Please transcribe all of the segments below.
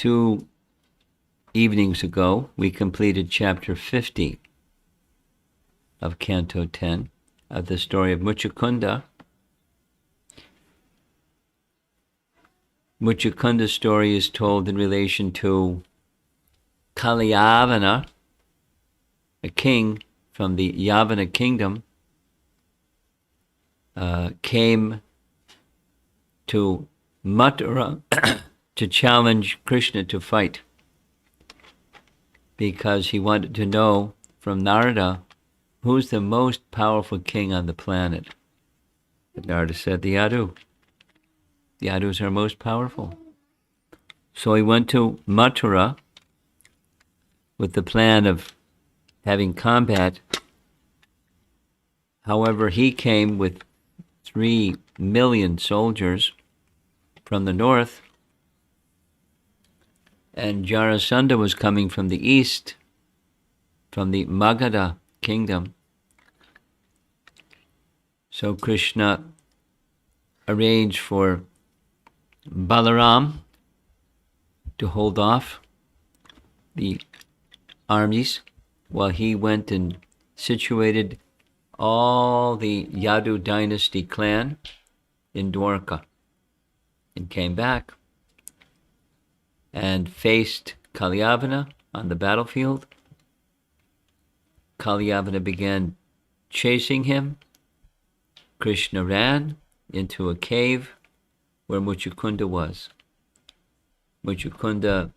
2 evenings ago, we completed chapter 50 of Canto 10 of the story of Muchukunda. Muchukunda's story is told in relation to Kaliyavana, a king from the Yavana kingdom, came to Mathura to challenge Krishna to fight, because he wanted to know from Narada who's the most powerful king on the planet. But Narada said the Yadu. The Yadus are most powerful. So he went to Mathura with the plan of having combat. However, he came with 3 million soldiers from the north, and Jarasandha was coming from the east, from the Magadha kingdom. So Krishna arranged for Balaram to hold off the armies while he went and situated all the Yadu dynasty clan in Dwarka, and came back and faced Kaliyavana on the battlefield. Kaliyavana began chasing him. Krishna ran into a cave where Muchukunda was. Muchukunda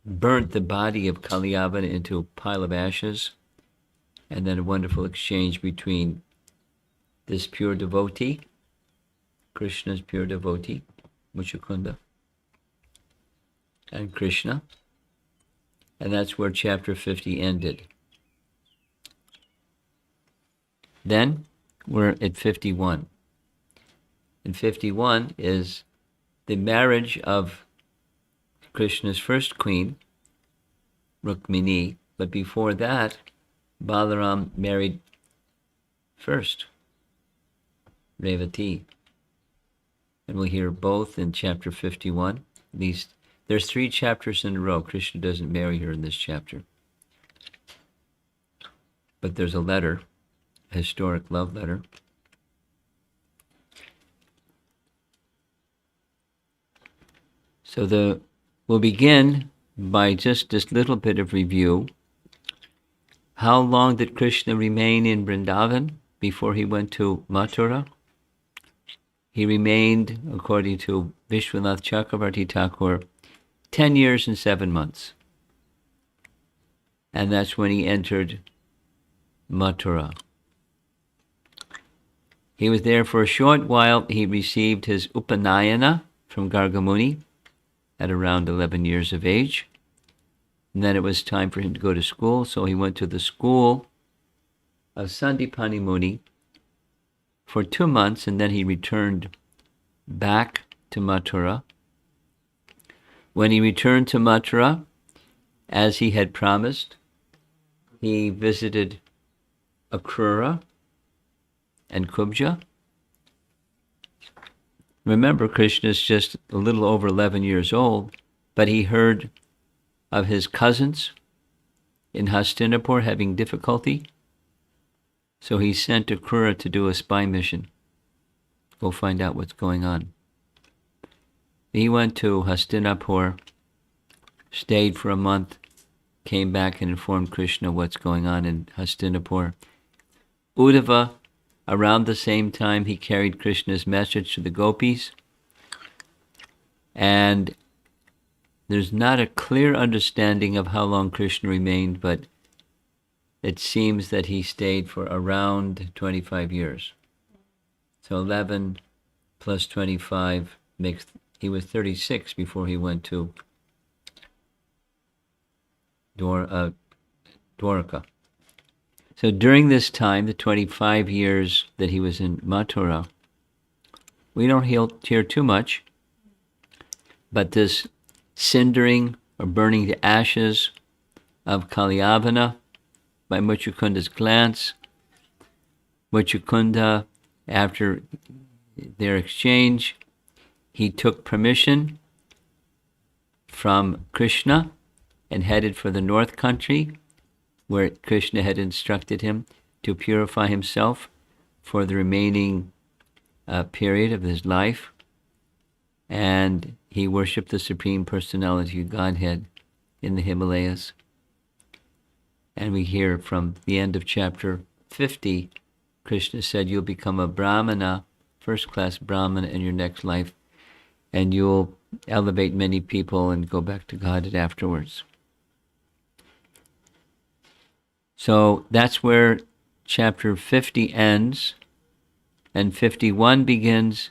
burnt the body of Kaliyavana into a pile of ashes, and then a wonderful exchange between this pure devotee, Krishna's pure devotee, Muchukunda, and Krishna. And that's where chapter 50 ended. Then we're at 51. And 51 is the marriage of Krishna's first queen, Rukmini. But before that, Balaram married first Revati. And we'll hear both in chapter 51. There's 3 chapters in a row. Krishna doesn't marry her in this chapter. But there's a letter, a historic love letter. So we'll begin by just this little bit of review. How long did Krishna remain in Vrindavan before he went to Mathura? He remained, according to Vishwanath Chakravarti Thakur, 10 years and 7 months. And that's when he entered Mathura. He was there for a short while. He received his Upanayana from Gargamuni at around 11 years of age. And then it was time for him to go to school, so he went to the school of Sandipani Muni for 2 months, and then he returned back to Mathura. When he returned to Mathura, as he had promised, he visited Akrura and Kubja. Remember, Krishna is just a little over 11 years old, but he heard of his cousins in Hastinapur having difficulty. So he sent Akrura to do a spy mission. Go find out what's going on. He went to Hastinapur, stayed for a month, came back and informed Krishna what's going on in Hastinapur. Uddhava, around the same time, he carried Krishna's message to the gopis. And there's not a clear understanding of how long Krishna remained, but it seems that he stayed for around 25 years. So 11 plus 25 makes, he was 36 before he went to Dwarka. So during this time, the 25 years that he was in Mathura, we don't hear too much, but this cindering or burning the ashes of Kaliyavana by Muchukunda's glance. Muchukunda, after their exchange, he took permission from Krishna and headed for the north country, where Krishna had instructed him to purify himself for the remaining period of his life. And he worshipped the Supreme Personality of Godhead in the Himalayas. And we hear from the end of chapter 50, Krishna said, you'll become a Brahmana, first-class Brahmana in your next life, and you'll elevate many people and go back to God afterwards. So that's where chapter 50 ends, and 51 begins,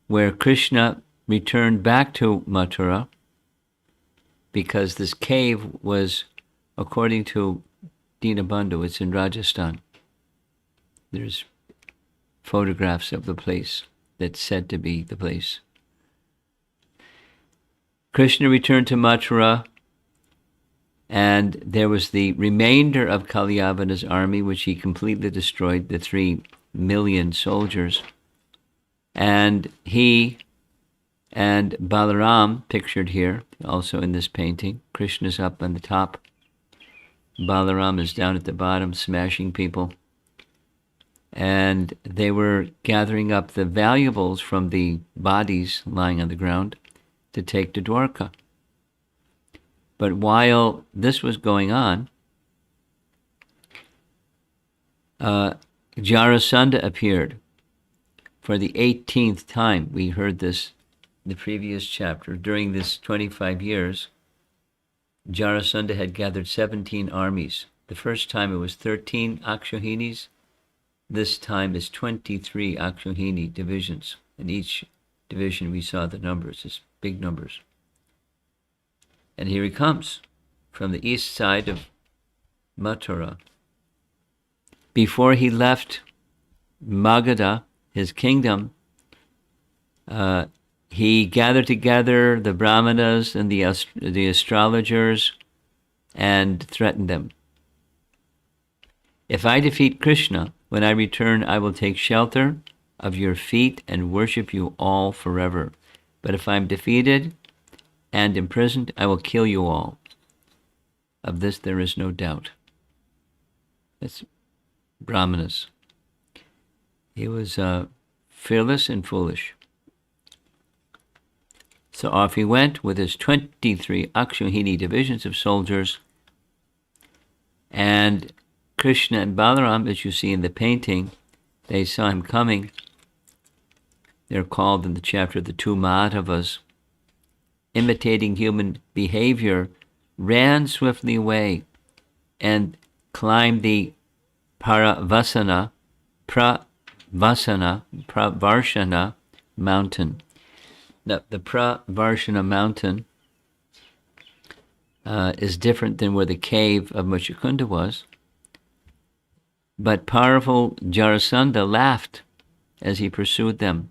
where Krishna returned back to Mathura, because this cave was, according to Dinabandhu, it's in Rajasthan. There's photographs of the place that's said to be the place. Krishna returned to Mathura, and there was the remainder of Kalyavana's army, which he completely destroyed, the 3 million soldiers. And he and Balaram, pictured here, also in this painting, Krishna's up on the top, Balaram is down at the bottom, smashing people. And they were gathering up the valuables from the bodies lying on the ground to take to Dwarka. But while this was going on, Jarasandha appeared for the 18th time. We heard this in the previous chapter. During this 25 years, Jarasandha had gathered 17 armies. The first time it was 13 Akshohinis. This time is 23 Akshohini divisions. In each division we saw the numbers, it's big numbers. And here he comes from the east side of Mathura. Before he left Magadha, his kingdom, he gathered together the Brahmanas and the astrologers and threatened them. If I defeat Krishna, when I return, I will take shelter of your feet and worship you all forever. But if I'm defeated and imprisoned, I will kill you all. Of this there is no doubt. That's Brahmanas. He was fearless and foolish. So off he went with his 23 Akshohini divisions of soldiers, and Krishna and Balaram, as you see in the painting, they saw him coming. They're called in the chapter the 2 Madhavas. Imitating human behavior, ran swiftly away and climbed the Pravarshana mountain. Now, the Pravarshana mountain is different than where the cave of Muchukunda was. But powerful Jarasandha laughed as he pursued them,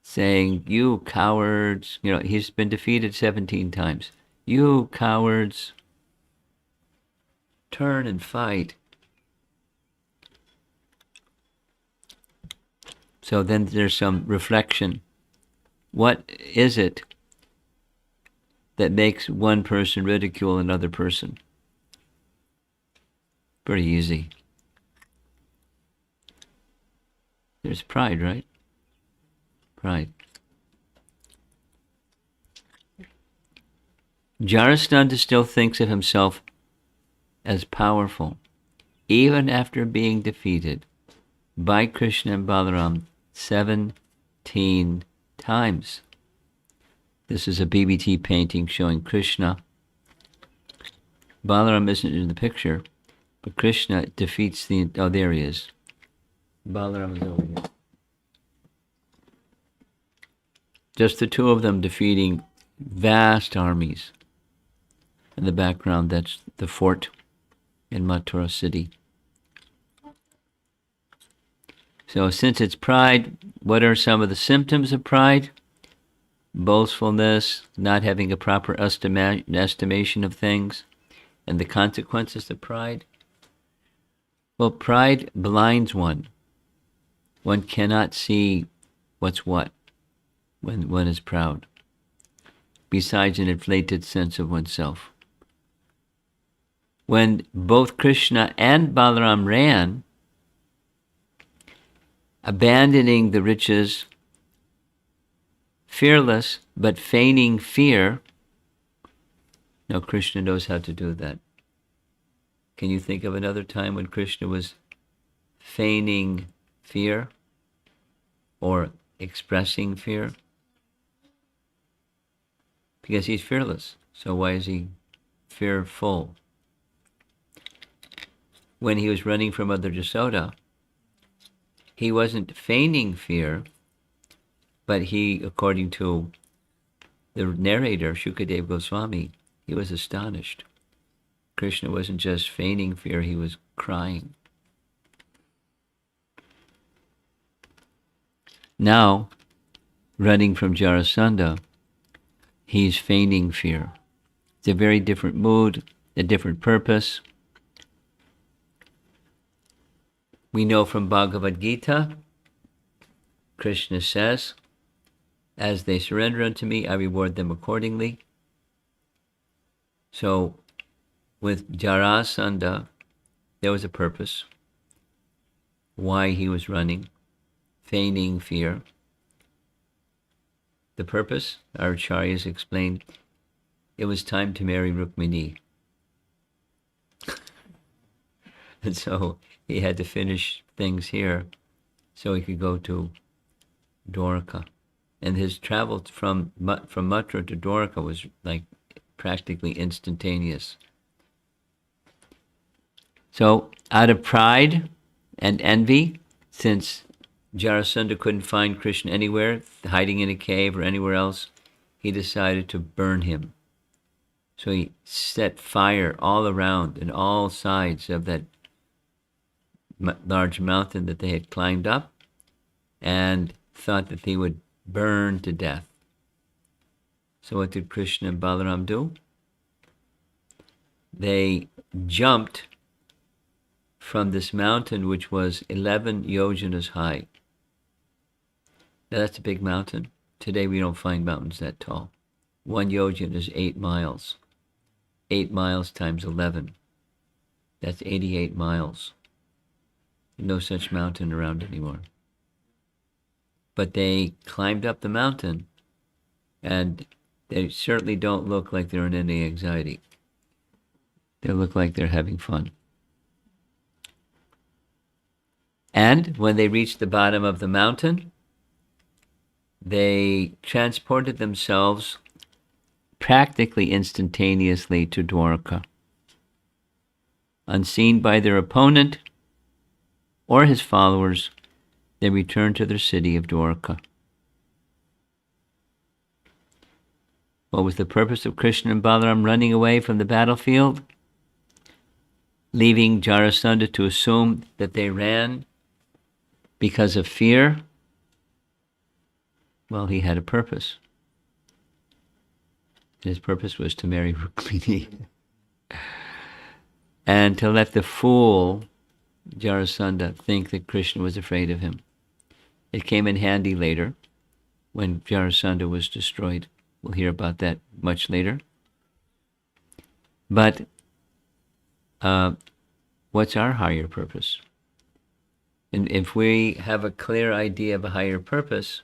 saying, you cowards, he's been defeated 17 times. You cowards, turn and fight. So then there's some reflection. What is it that makes one person ridicule another person? Pretty easy. There's pride, right? Pride. Jarasandha still thinks of himself as powerful, even after being defeated by Krishna and Balaram 17 times. This is a BBT painting showing Krishna. Balaram isn't in the picture, but Krishna defeats oh, there he is. Balaram is over here. Just the two of them defeating vast armies. In the background, that's the fort in Mathura city. So since it's pride, what are some of the symptoms of pride? Boastfulness, not having a proper estimation of things, and the consequences of pride. Well, pride blinds one. One cannot see what's what when one is proud. besides an inflated sense of oneself. When both Krishna and Balaram ran, abandoning the riches, fearless but feigning fear. Now Krishna knows how to do that. Can you think of another time when Krishna was feigning fear or expressing fear? Because he's fearless. So why is he fearful? When he was running from Mother Yasoda, he wasn't feigning fear, but he, according to the narrator, Shukadeva Goswami, he was astonished. Krishna wasn't just feigning fear, he was crying. Now, running from Jarasandha, he's feigning fear. It's a very different mood, a different purpose. We know from Bhagavad Gita, Krishna says, as they surrender unto me, I reward them accordingly. So, with Jarasandha, there was a purpose, why he was running, feigning fear. The purpose, our acharyas explained, it was time to marry Rukmini. And so he had to finish things here so he could go to Dwarka. And his travel from Mathura to Dwarka was like practically instantaneous. So out of pride and envy, since Jarasandha couldn't find Krishna anywhere, hiding in a cave or anywhere else, he decided to burn him. So he set fire all around and all sides of that large mountain that they had climbed up, and thought that they would burn to death. So what did Krishna and Balaram do? They jumped from this mountain, which was 11 yojanas high. Now that's a big mountain. Today we don't find mountains that tall. 1 yojana is 8 miles. 8 miles times 11. That's 88 miles. No such mountain around anymore. But they climbed up the mountain, and they certainly don't look like they're in any anxiety. They look like they're having fun. And when they reached the bottom of the mountain, they transported themselves practically instantaneously to Dwarka. Unseen by their opponent or his followers, they returned to their city of Dwarka. What was the purpose of Krishna and Balaram running away from the battlefield? Leaving Jarasandha to assume that they ran because of fear? Well, he had a purpose. His purpose was to marry Rukmini. And to let the fool Jarasandha think that Krishna was afraid of him. It came in handy later when Jarasandha was destroyed. We'll hear about that much later. But what's our higher purpose? And if we have a clear idea of a higher purpose,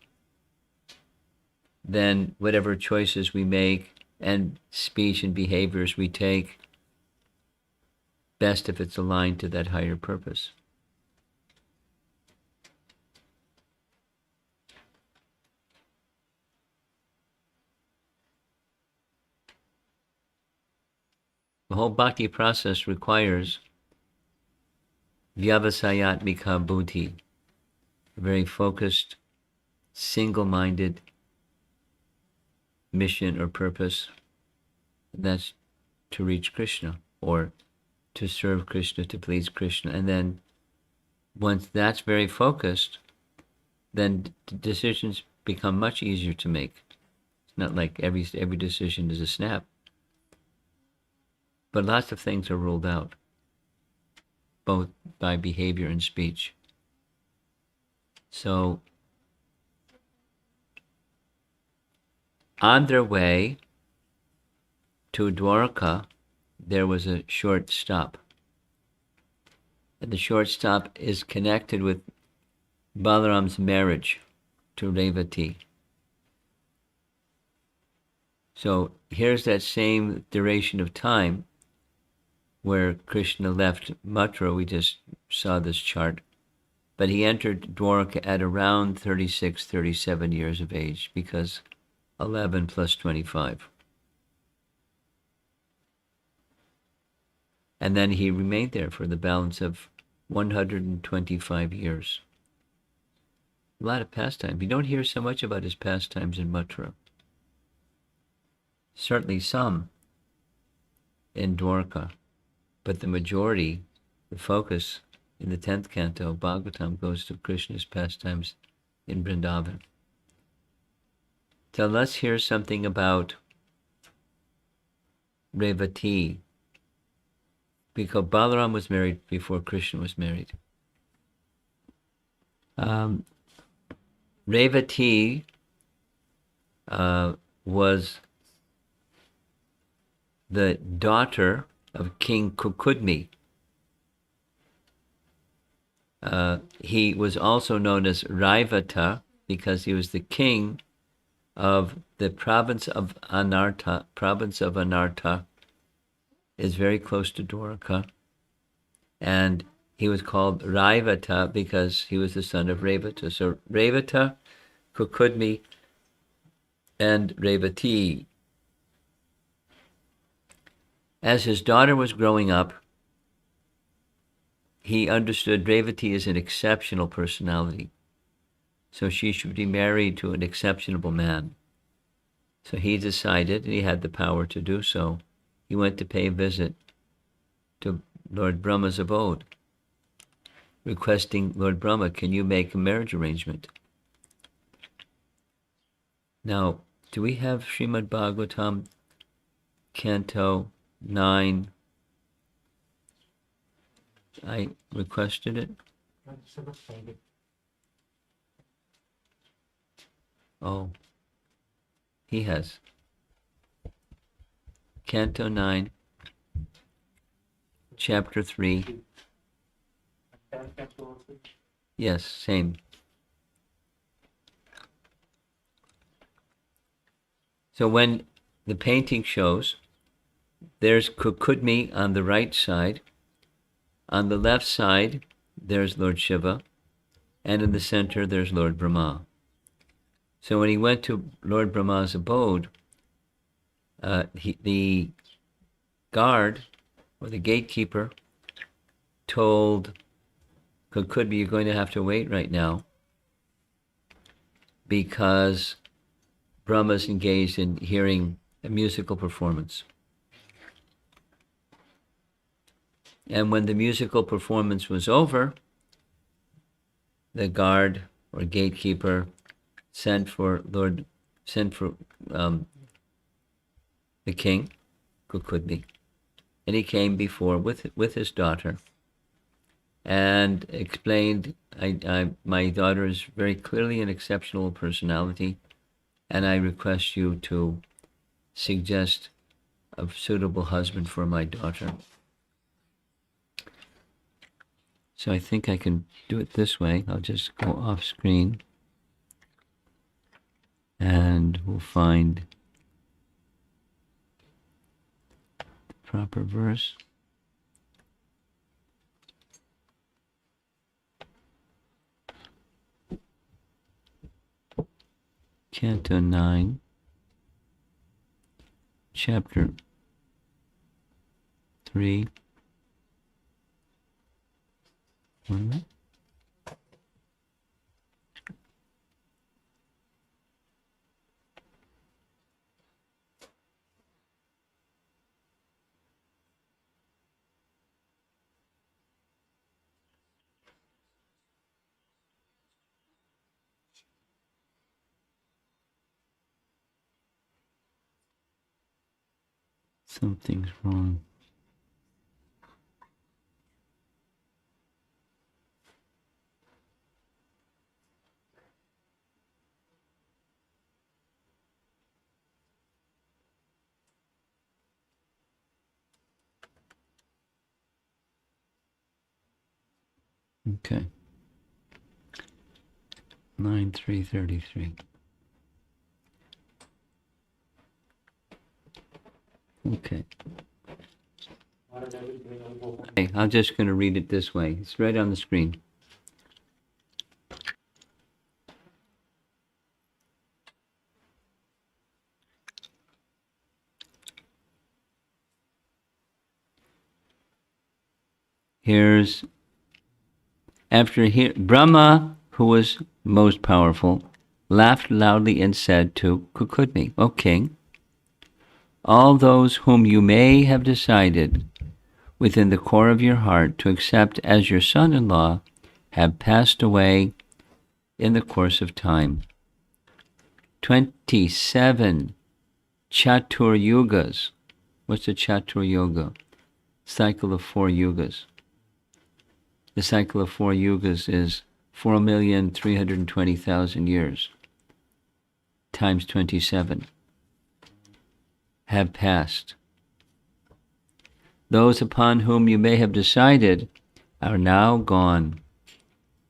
then whatever choices we make and speech and behaviors we take, best if it's aligned to that higher purpose. The whole bhakti process requires vyavasayatmika buddhi, a very focused, single-minded mission or purpose. That's to reach Krishna, or to serve Krishna, to please Krishna. And then once that's very focused, then decisions become much easier to make. It's not like every decision is a snap. But lots of things are ruled out, both by behavior and speech. So on their way, to Dwarka, there was a short stop. And the short stop is connected with Balaram's marriage to Revati. So here's that same duration of time where Krishna left Mathura. We just saw this chart. But he entered Dwarka at around 36, 37 years of age, because 11 plus 25. And then he remained there for the balance of 125 years. A lot of pastime. You don't hear so much about his pastimes in Mathura. Certainly some in Dwarka, but the majority, the focus in the 10th canto of Bhagavatam goes to Krishna's pastimes in Vrindavan. So let's hear something about Revati, because Balaram was married before Krishna was married. Revati was the daughter of King Kukudmi. He was also known as Raivata because he was the king of the province of Anarta. Province of Anarta is very close to Dwarka. And he was called Raivata because he was the son of Revata. So Revata, Kukudmi, and Revati. As his daughter was growing up, he understood Revati is an exceptional personality. So she should be married to an exceptional man. So he decided, and he had the power to do so, he went to pay a visit to Lord Brahma's abode, requesting, Lord Brahma, can you make a marriage arrangement? Now, do we have Srimad Bhagavatam, Canto 9? I requested it. Oh, he has. Canto 9, Chapter 3. Yes, same. So when the painting shows, there's Kukudmi on the right side. On the left side, there's Lord Shiva. And in the center, there's Lord Brahma. So when he went to Lord Brahma's abode, the guard, or the gatekeeper, told Kukudmi, you're going to have to wait right now because Brahma's engaged in hearing a musical performance. And when the musical performance was over, the guard or gatekeeper sent for the king, Kukudmi, and he came before with his daughter and explained, my daughter is very clearly an exceptional personality, and I request you to suggest a suitable husband for my daughter. So I think I can do it this way. I'll just go off screen and we'll find the proper verse. Canto 9, Chapter 3. One minute. Something's wrong. Okay. Line 333. Okay. Okay, I'm just going to read it this way. It's right on the screen. Here's Brahma, who was most powerful, laughed loudly and said to Kukudni, O king, all those whom you may have decided within the core of your heart to accept as your son-in-law have passed away in the course of time. 27 Chatur Yugas. What's a Chatur Yuga? Cycle of 4 yugas. The cycle of 4 yugas is 4,320,000 years times 27 have passed. Those upon whom you may have decided are now gone,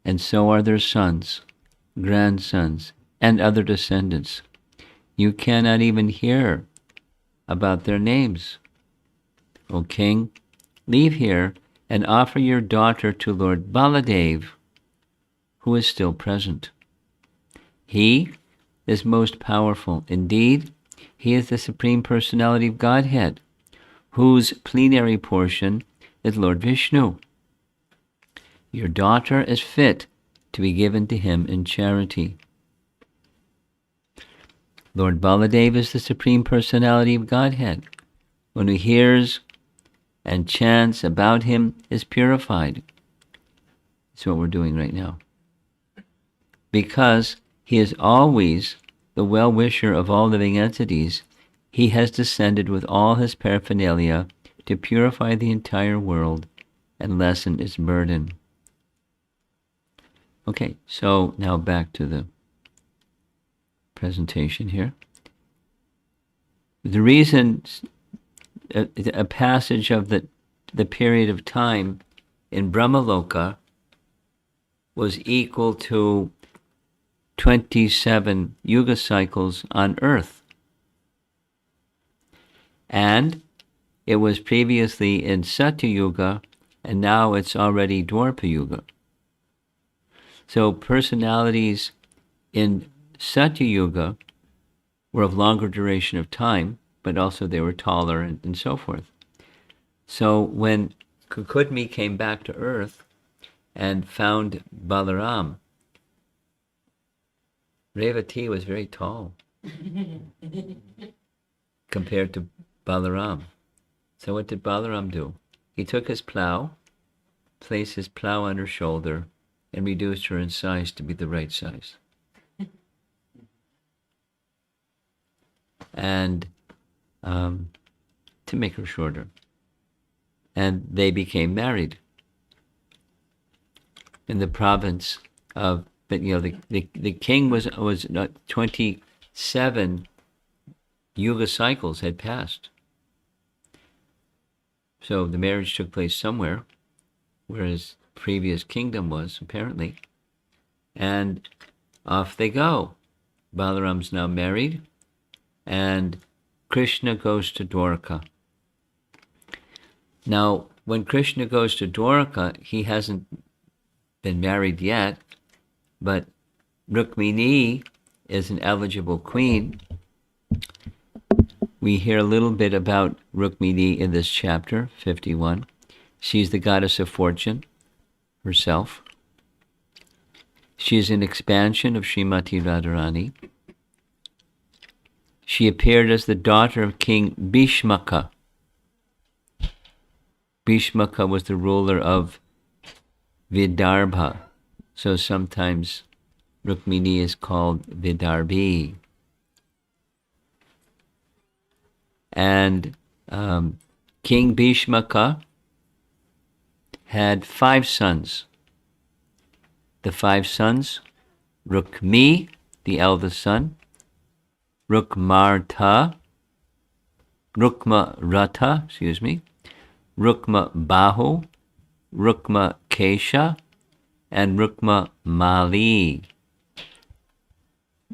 and so are their sons, grandsons, and other descendants. You cannot even hear about their names. O king, leave here and offer your daughter to Lord Baladev, who is still present. He is most powerful. Indeed, he is the Supreme Personality of Godhead, whose plenary portion is Lord Vishnu. Your daughter is fit to be given to him in charity. Lord Baladev is the Supreme Personality of Godhead. One who hears and chants about him is purified. That's what we're doing right now. Because he is always the well-wisher of all living entities, he has descended with all his paraphernalia to purify the entire world and lessen its burden. Okay, so now back to the presentation here. The reason a passage of the period of time in Brahmaloka was equal to 27 yuga cycles on earth. And it was previously in Satya Yuga, and now it's already Dwapara Yuga. So personalities in Satya Yuga were of longer duration of time, but also they were taller and so forth. So when Kukudmi came back to earth and found Balaram, Revati was very tall compared to Balaram. So what did Balaram do? He took his plow, placed his plow on her shoulder, and reduced her in size to be the right size. And to make her shorter. And they became married in the province of, but the king was 27 yuga cycles had passed. So the marriage took place somewhere where his previous kingdom was, apparently. And off they go. Balaram's now married, and Krishna goes to Dwarka. Now, when Krishna goes to Dwarka, he hasn't been married yet, but Rukmini is an eligible queen. We hear a little bit about Rukmini in this chapter, 51. She's the goddess of fortune herself. She is an expansion of Srimati Radharani. She appeared as the daughter of King Bhishmaka. Bhishmaka was the ruler of Vidarbha, so sometimes Rukmini is called Vidarbhi. And King Bhishmaka had 5 sons. The 5 sons, Rukmi, the eldest son, Rukmarata, Rukma Bahu, Rukma Kesha, and Rukma Mali.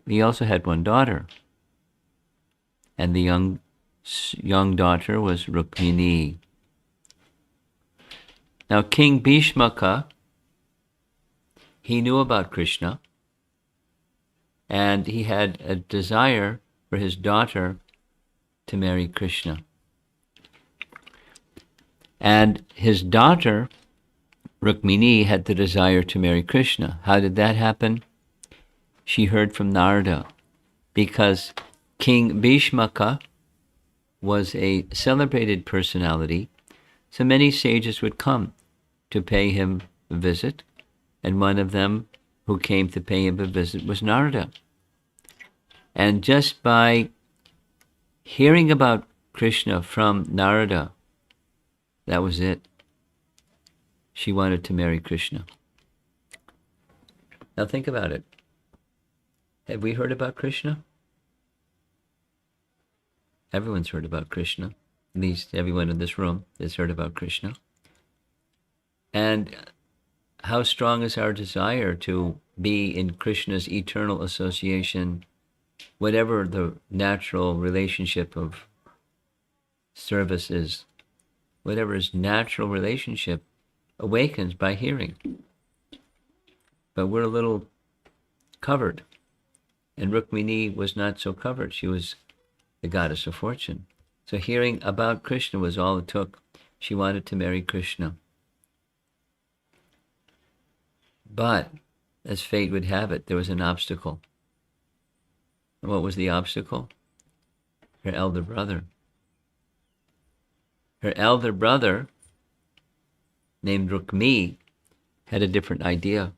He also had one daughter, and the young daughter was Rukmini. Now King Bhishmaka, he knew about Krishna, and he had a desire for his daughter to marry Krishna. And his daughter, Rukmini, had the desire to marry Krishna. How did that happen? She heard from Narada, because King Bhishmaka was a celebrated personality, so many sages would come to pay him a visit, and one of them who came to pay him a visit was Narada. And just by hearing about Krishna from Narada, that was it. She wanted to marry Krishna. Now think about it. Have we heard about Krishna? Everyone's heard about Krishna. At least everyone in this room has heard about Krishna. And how strong is our desire to be in Krishna's eternal association, whatever the natural relationship of service is, whatever his natural relationship awakens by hearing. But we're a little covered. And Rukmini was not so covered. She was the goddess of fortune. So hearing about Krishna was all it took. She wanted to marry Krishna. But, as fate would have it, there was an obstacle. And what was the obstacle? Her elder brother. Her elder brother, named Rukmi, had a different idea.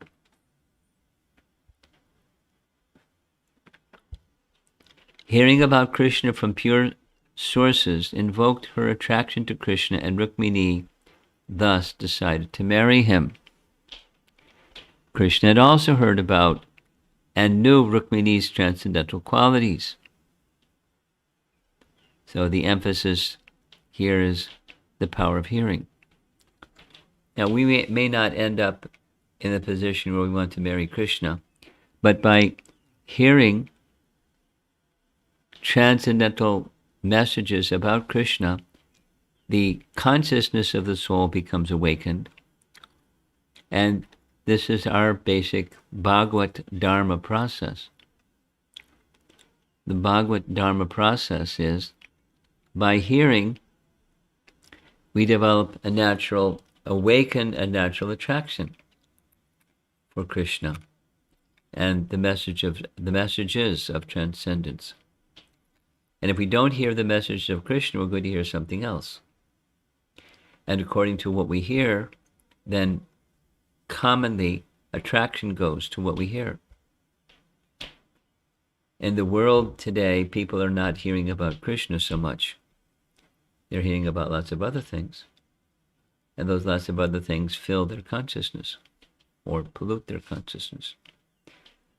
Hearing about Krishna from pure sources invoked her attraction to Krishna, and Rukmini thus decided to marry him. Krishna had also heard about and knew Rukmini's transcendental qualities. So the emphasis here is the power of hearing. Now we may not end up in a position where we want to marry Krishna, but by hearing transcendental messages about Krishna, the consciousness of the soul becomes awakened. And this is our basic Bhagavat Dharma process. The Bhagavat Dharma process is, by hearing, we develop awaken a natural attraction for Krishna and the messages of transcendence. And if we don't hear the message of Krishna, we're going to hear something else. And according to what we hear, then commonly attraction goes to what we hear. In the world today, people are not hearing about Krishna so much. They're hearing about lots of other things. And those lots of other things fill their consciousness or pollute their consciousness.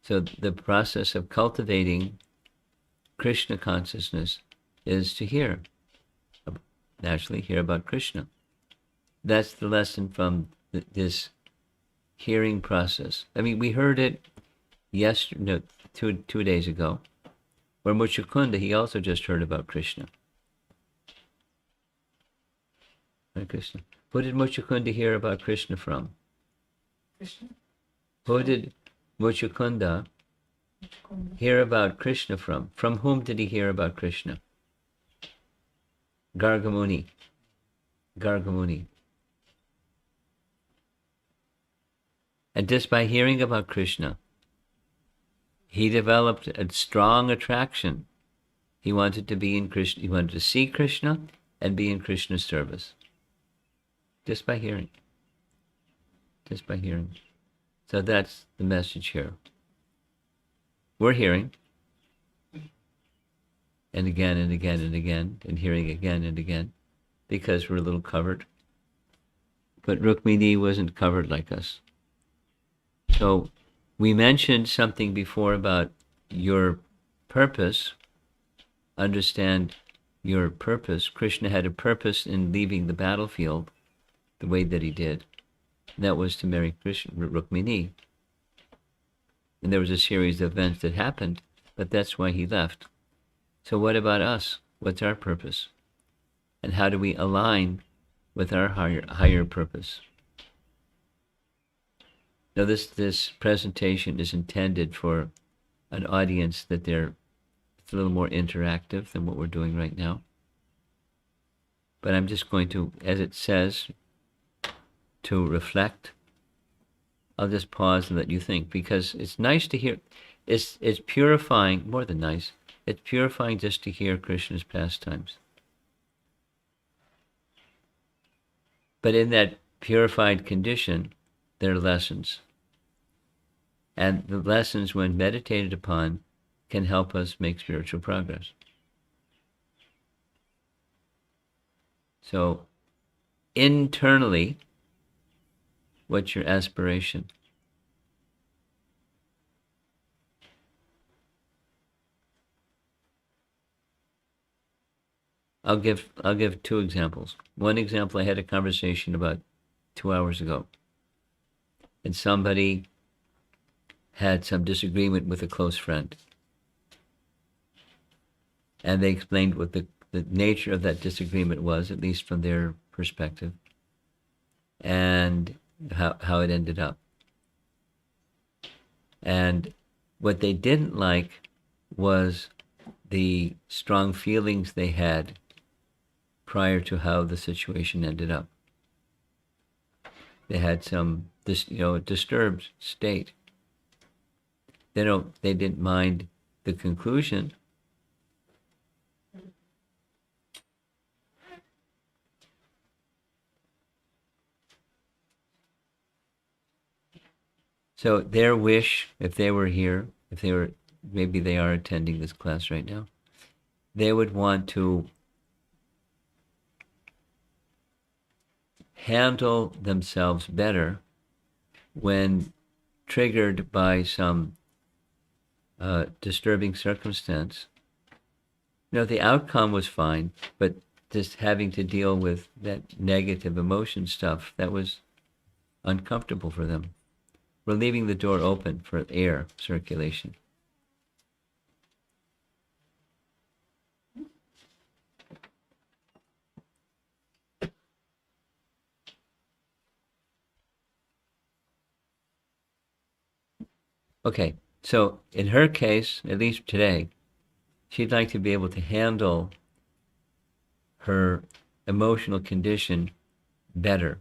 So the process of cultivating Krishna consciousness is to hear, naturally hear about Krishna. That's the lesson from this hearing process. I mean, we heard it two days ago, where Muchukunda, he also just heard about Krishna. Right, Krishna. Who did Muchukunda hear about Krishna from? Krishna. Who did Muchukunda hear about Krishna from? From whom did he hear about Krishna? Gargamuni. And just by hearing about Krishna, he developed a strong attraction. He wanted to be in Krishna. He wanted to see Krishna and be in Krishna's service. Just by hearing. So that's the message here. We're hearing, and again and again and again, and hearing again and again, because we're a little covered. But Rukmini wasn't covered like us. So we mentioned something before about your purpose. Understand your purpose. Krishna had a purpose in leaving the battlefield the way that he did. That was to marry Krishna, Rukmini. And there was a series of events that happened, but that's why he left. So what about us? What's our purpose? And how do we align with our higher purpose? Now this presentation is intended for an audience that it's a little more interactive than what we're doing right now. But I'm just going to, as it says, to reflect. I'll just pause and let you think, because it's nice to hear. It's purifying, more than nice. It's purifying just to hear Krishna's pastimes. But in that purified condition, there are lessons. And the lessons, when meditated upon, can help us make spiritual progress. So, internally, what's your aspiration? I'll give 2 examples. One example, I had a conversation about 2 hours ago, and somebody had some disagreement with a close friend, and they explained what the nature of that disagreement was, at least from their perspective, and how it ended up. And what they didn't like was the strong feelings they had prior to how the situation ended up. They had some disturbed state. They didn't mind the conclusion. So their wish, if they were here, maybe they are attending this class right now, they would want to handle themselves better when triggered by some disturbing circumstance. The outcome was fine, but just having to deal with that negative emotion stuff, that was uncomfortable for them. We're leaving the door open for air circulation. Okay, so in her case, at least today, she'd like to be able to handle her emotional condition better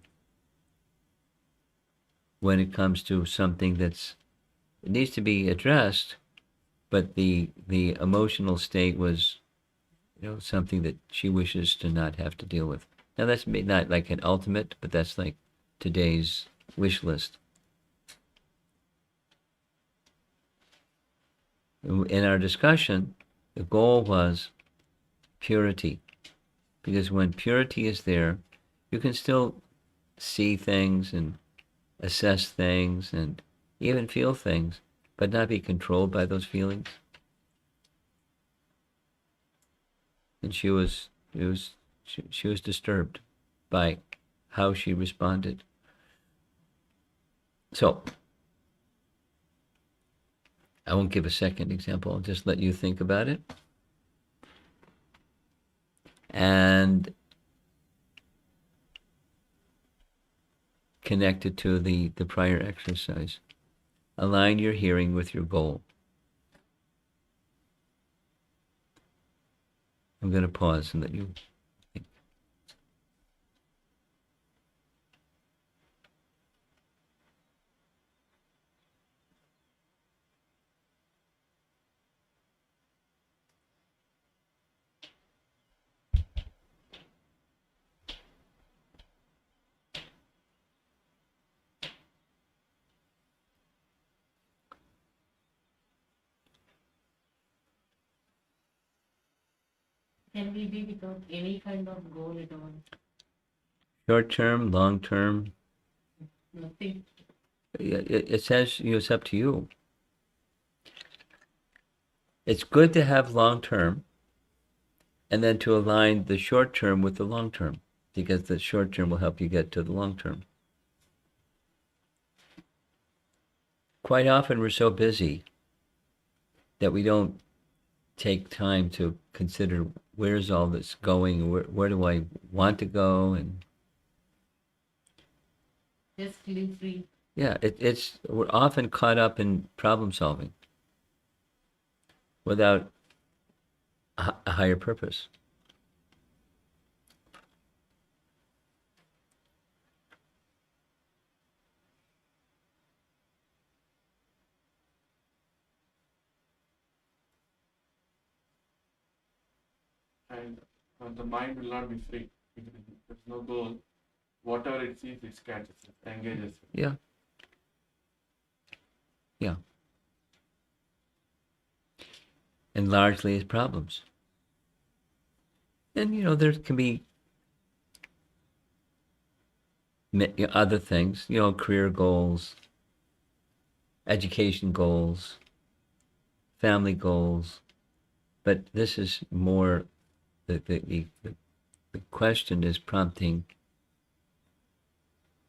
when it comes to something it needs to be addressed, but the emotional state was something that she wishes to not have to deal with. Now that's not like an ultimate, but that's like today's wish list. In our discussion, the goal was purity, because when purity is there, you can still see things and assess things and even feel things, but not be controlled by those feelings. And she was disturbed by how she responded. So I won't give a second example. I'll just let you think about it. And connect it to the prior exercise. Align your hearing with your goal. I'm going to pause and let you think. Can we be without any kind of goal at all? Short term, long term. Nothing. It says it's up to you. It's good to have long term, and then to align the short term with the long term, because the short term will help you get to the long term. quite often we're so busy that we don't take time to consider where's all this going, where do I want to go, and just live free. yeah, it's we're often caught up in problem solving without a higher purpose. And the mind will not be free. If there's no goal, whatever it sees, it catches it, engages it. Yeah. Yeah. And largely it's problems. And, there can be other things, career goals, education goals, family goals. But this is more, the question is prompting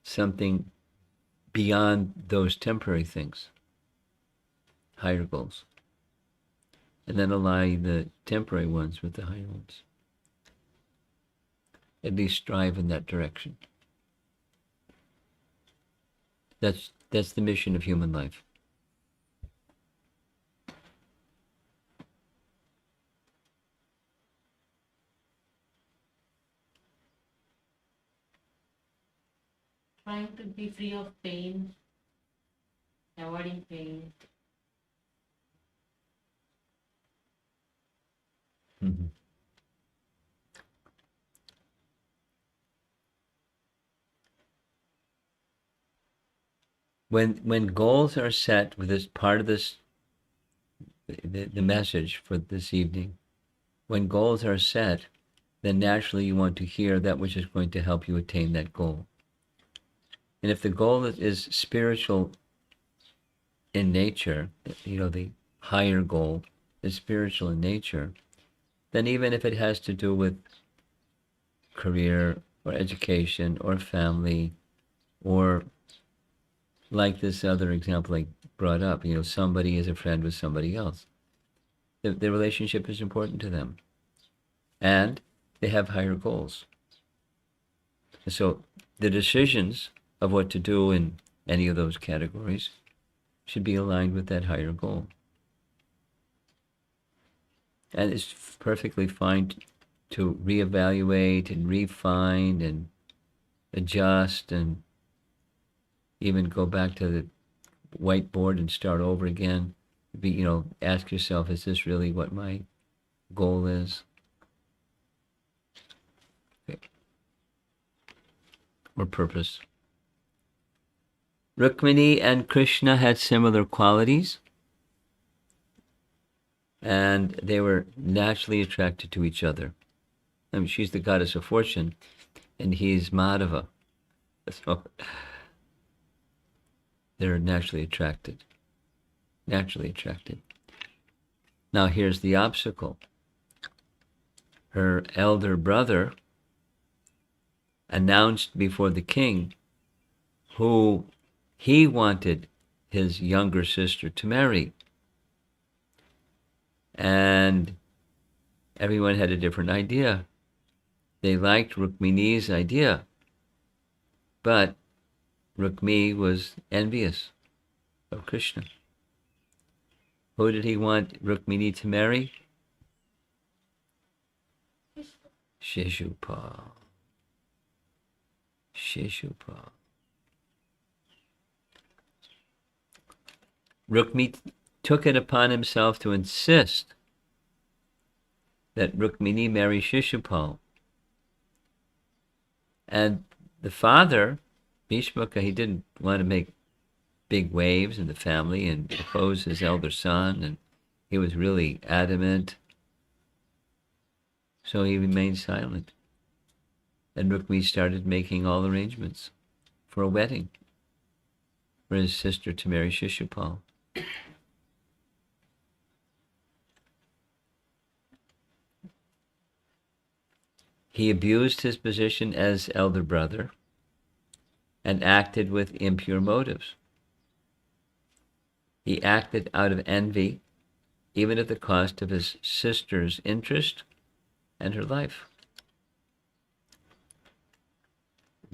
something beyond those temporary things, higher goals. And then align the temporary ones with the higher ones. At least strive in that direction. That's the mission of human life. Trying to be free of pain, avoiding pain. Mm-hmm. When goals are set with this part of this, the message for this evening, when goals are set, then naturally you want to hear that which is going to help you attain that goal. And if the goal is spiritual in nature, the higher goal is spiritual in nature, then even if it has to do with career or education or family, or like this other example I brought up, somebody is a friend with somebody else. The relationship is important to them. And they have higher goals. And so the decisions of what to do in any of those categories should be aligned with that higher goal. And it's perfectly fine to reevaluate and refine and adjust and even go back to the whiteboard and start over again. Ask yourself, is this really what my goal is? Okay. Or purpose. Rukmini and Krishna had similar qualities, and they were naturally attracted to each other. I mean, she's the goddess of fortune, and he's Madhava. So they're naturally attracted. Naturally attracted. Now here's the obstacle. Her elder brother announced before the king who he wanted his younger sister to marry. And everyone had a different idea. They liked Rukmini's idea, but Rukmini was envious of Krishna. Who did he want Rukmini to marry? Shishupal. Shishupal. Rukmini took it upon himself to insist that Rukmini marry Shishupal. And the father, Bhishmaka, he didn't want to make big waves in the family and oppose his elder son, and he was really adamant. So he remained silent. And Rukmini started making all arrangements for a wedding for his sister to marry Shishupal. He abused his position as elder brother and acted with impure motives. He acted out of envy, even at the cost of his sister's interest and her life.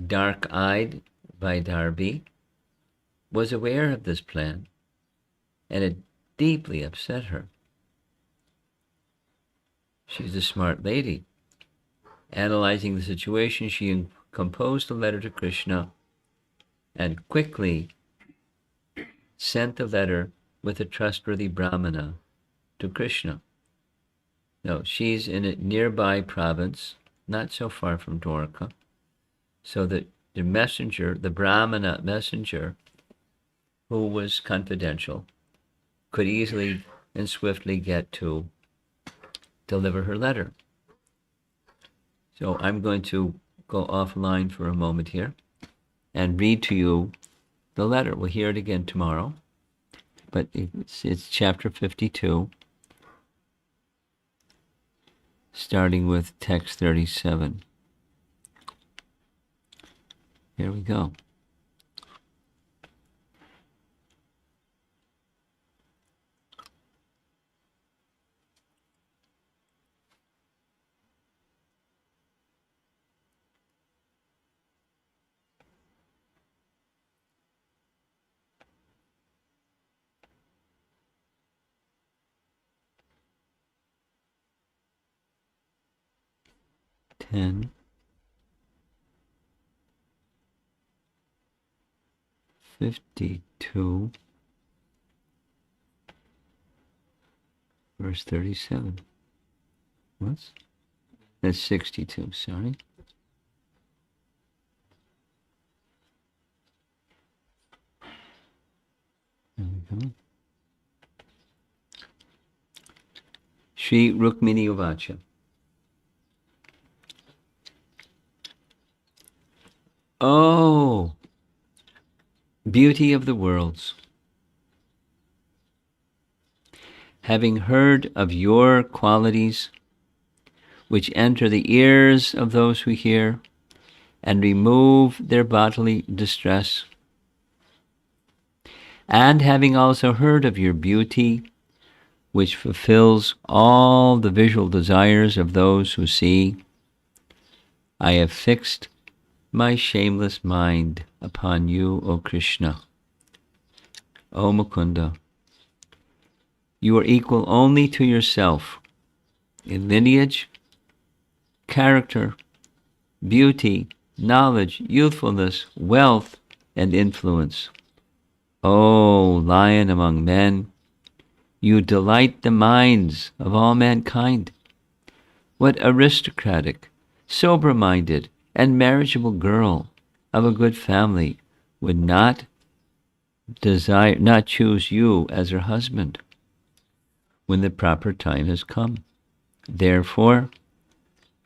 Dark-eyed Vaidarbhi was aware of this plan, and it deeply upset her. She's a smart lady. Analyzing the situation, she composed a letter to Krishna and quickly sent the letter with a trustworthy Brahmana to Krishna. No, she's in a nearby province, not so far from Dwarka, so that the messenger, the Brahmana messenger, who was confidential, could easily and swiftly get to deliver her letter. So I'm going to go offline for a moment here and read to you the letter. We'll hear it again tomorrow, but it's chapter 52, starting with text 37. Here we go. Ten, 52, verse 37. What's? That's 62, sorry. There we go. Shri Rukmini Uvacha. Oh, beauty of the worlds! Having heard of your qualities, which enter the ears of those who hear and remove their bodily distress, and having also heard of your beauty, which fulfills all the visual desires of those who see, I have fixed my shameless mind upon you, O Krishna. O Mukunda, you are equal only to yourself in lineage, character, beauty, knowledge, youthfulness, wealth, and influence. O Lion among men, you delight the minds of all mankind. What aristocratic, sober-minded, and marriageable girl of a good family would not choose you as her husband when the proper time has come? Therefore,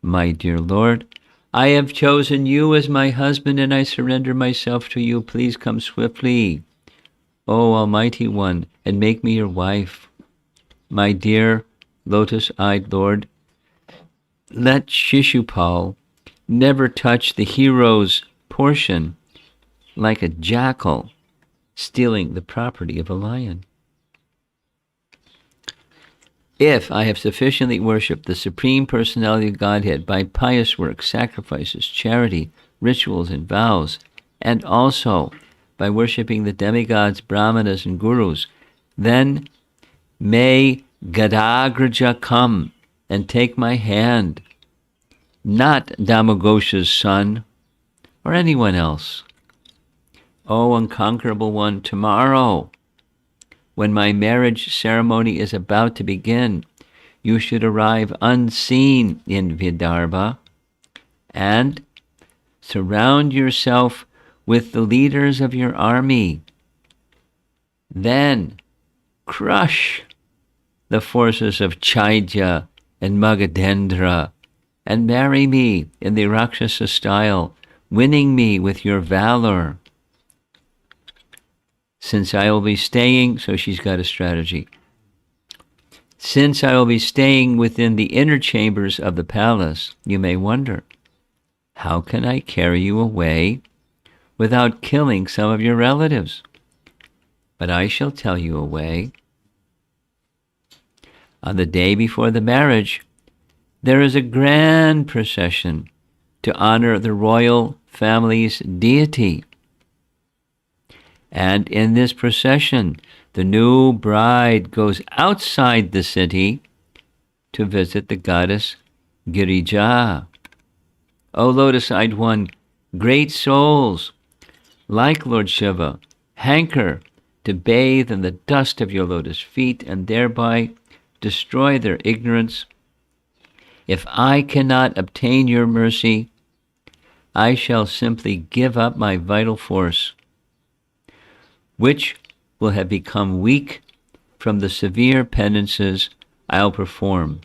my dear Lord, I have chosen you as my husband, and I surrender myself to you. Please come swiftly, O Almighty One, and make me your wife. My dear lotus-eyed Lord, let Shishupal never touch the hero's portion like a jackal stealing the property of a lion. If I have sufficiently worshipped the Supreme Personality of Godhead by pious works, sacrifices, charity, rituals, and vows, and also by worshipping the demigods, brahmanas, and gurus, then may Gadagraja come and take my hand, not Damogosha's son, or anyone else. O unconquerable one, tomorrow, when my marriage ceremony is about to begin, you should arrive unseen in Vidarbha and surround yourself with the leaders of your army. Then crush the forces of Chaitya and Magadendra and marry me in the Rakshasa style, winning me with your valor. Since I will be staying, so she's got a strategy. Since I will be staying within the inner chambers of the palace, you may wonder, how can I carry you away without killing some of your relatives? But I shall tell you a way. On the day before the marriage, there is a grand procession to honor the royal family's deity. And in this procession, the new bride goes outside the city to visit the goddess Girija. O lotus-eyed one, great souls, like Lord Shiva, hanker to bathe in the dust of your lotus feet and thereby destroy their ignorance. If I cannot obtain your mercy, I shall simply give up my vital force, which will have become weak from the severe penances I'll perform.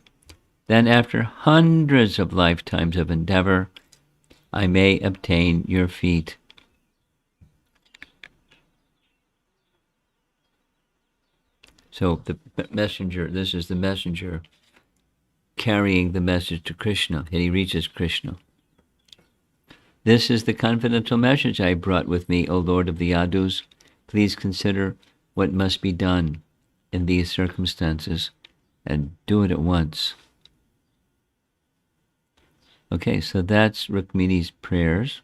Then after hundreds of lifetimes of endeavor, I may obtain your feet. So the messenger, this is the messenger carrying the message to Krishna, and he reaches Krishna. This is the confidential message I brought with me, O Lord of the Yadus. Please consider what must be done in these circumstances and do it at once. Okay, so that's Rukmini's prayers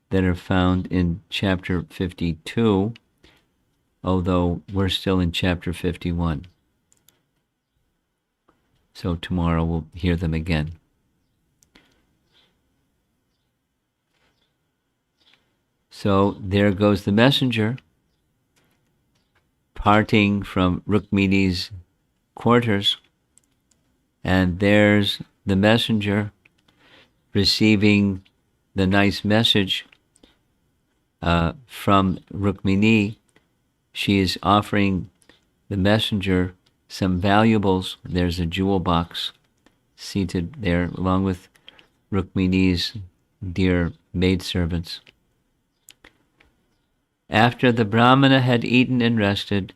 that are found in chapter 52, although we're still in chapter 51. So tomorrow we'll hear them again. So there goes the messenger, parting from Rukmini's quarters, and there's the messenger receiving the nice message from Rukmini. She is offering the messenger some valuables. There's a jewel box seated there along with Rukmini's dear maidservants. After the Brahmana had eaten and rested,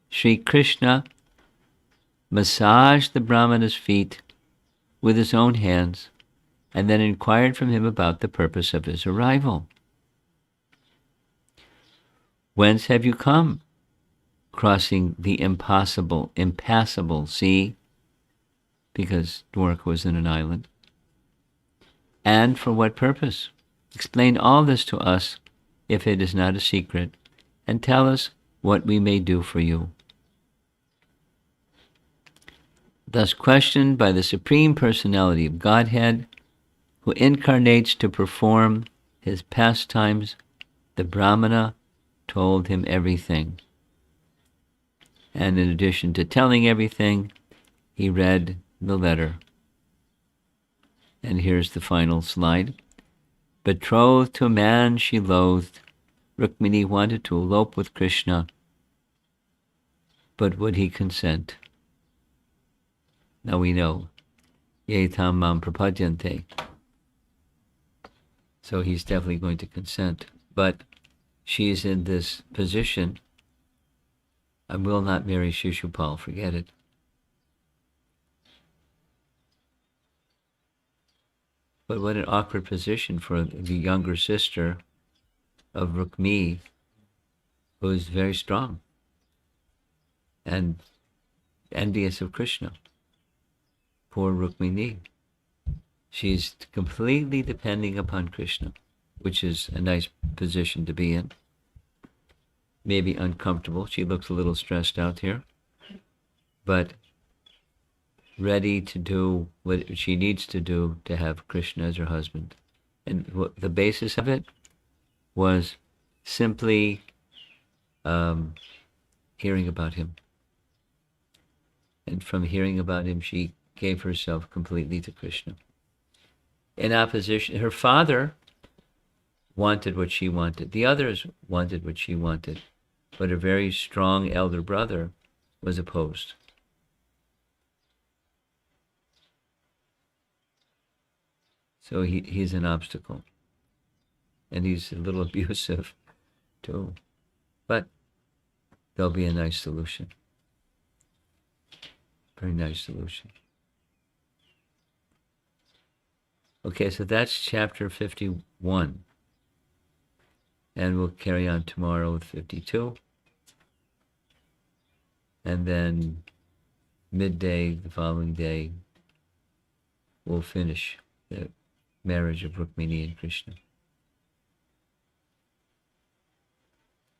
Sri Krishna massaged the Brahmana's feet with his own hands and then inquired from him about the purpose of his arrival. Whence have you come, crossing the impassable sea, because Dwarka was in an island? And for what purpose? Explain all this to us, if it is not a secret, and tell us what we may do for you. Thus questioned by the Supreme Personality of Godhead, who incarnates to perform his pastimes, the Brahmana told him everything. And in addition to telling everything, he read the letter. And here's the final slide. Betrothed to a man she loathed, Rukmini wanted to elope with Krishna, but would he consent? Now we know, ye tam mam prapadyante. So he's definitely going to consent. But she's in this position, I will not marry Shishupal, forget it. But what an awkward position for the younger sister of Rukmini, who is very strong and envious of Krishna. Poor Rukmini. She's completely depending upon Krishna, which is a nice position to be in. Maybe uncomfortable. She looks a little stressed out here, but ready to do what she needs to do to have Krishna as her husband. And what the basis of it was simply hearing about him. And from hearing about him, she gave herself completely to Krishna. In opposition, her father wanted what she wanted. The others wanted what she wanted. But her very strong elder brother was opposed. So he's an obstacle. And he's a little abusive too. But there'll be a nice solution. Very nice solution. Okay, so that's chapter 51. And we'll carry on tomorrow with 52. And then midday the following day, we'll finish the marriage of Rukmini and Krishna.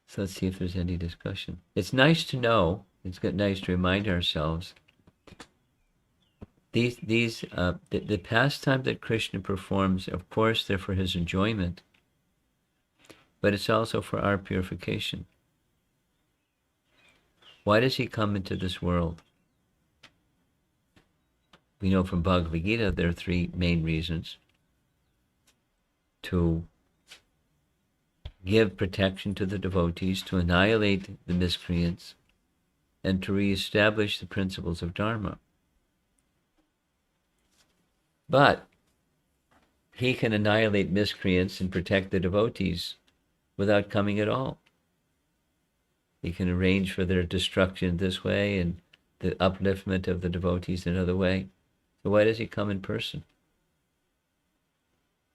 So let's see if there's any discussion. It's nice to know. It's nice to remind ourselves. The pastime that Krishna performs, of course, they're for his enjoyment, but it's also for our purification. Why does he come into this world? We know from Bhagavad Gita there are three main reasons: to give protection to the devotees, to annihilate the miscreants, and to reestablish the principles of Dharma. But he can annihilate miscreants and protect the devotees without coming at all. He can arrange for their destruction this way and the upliftment of the devotees another way. So why does he come in person?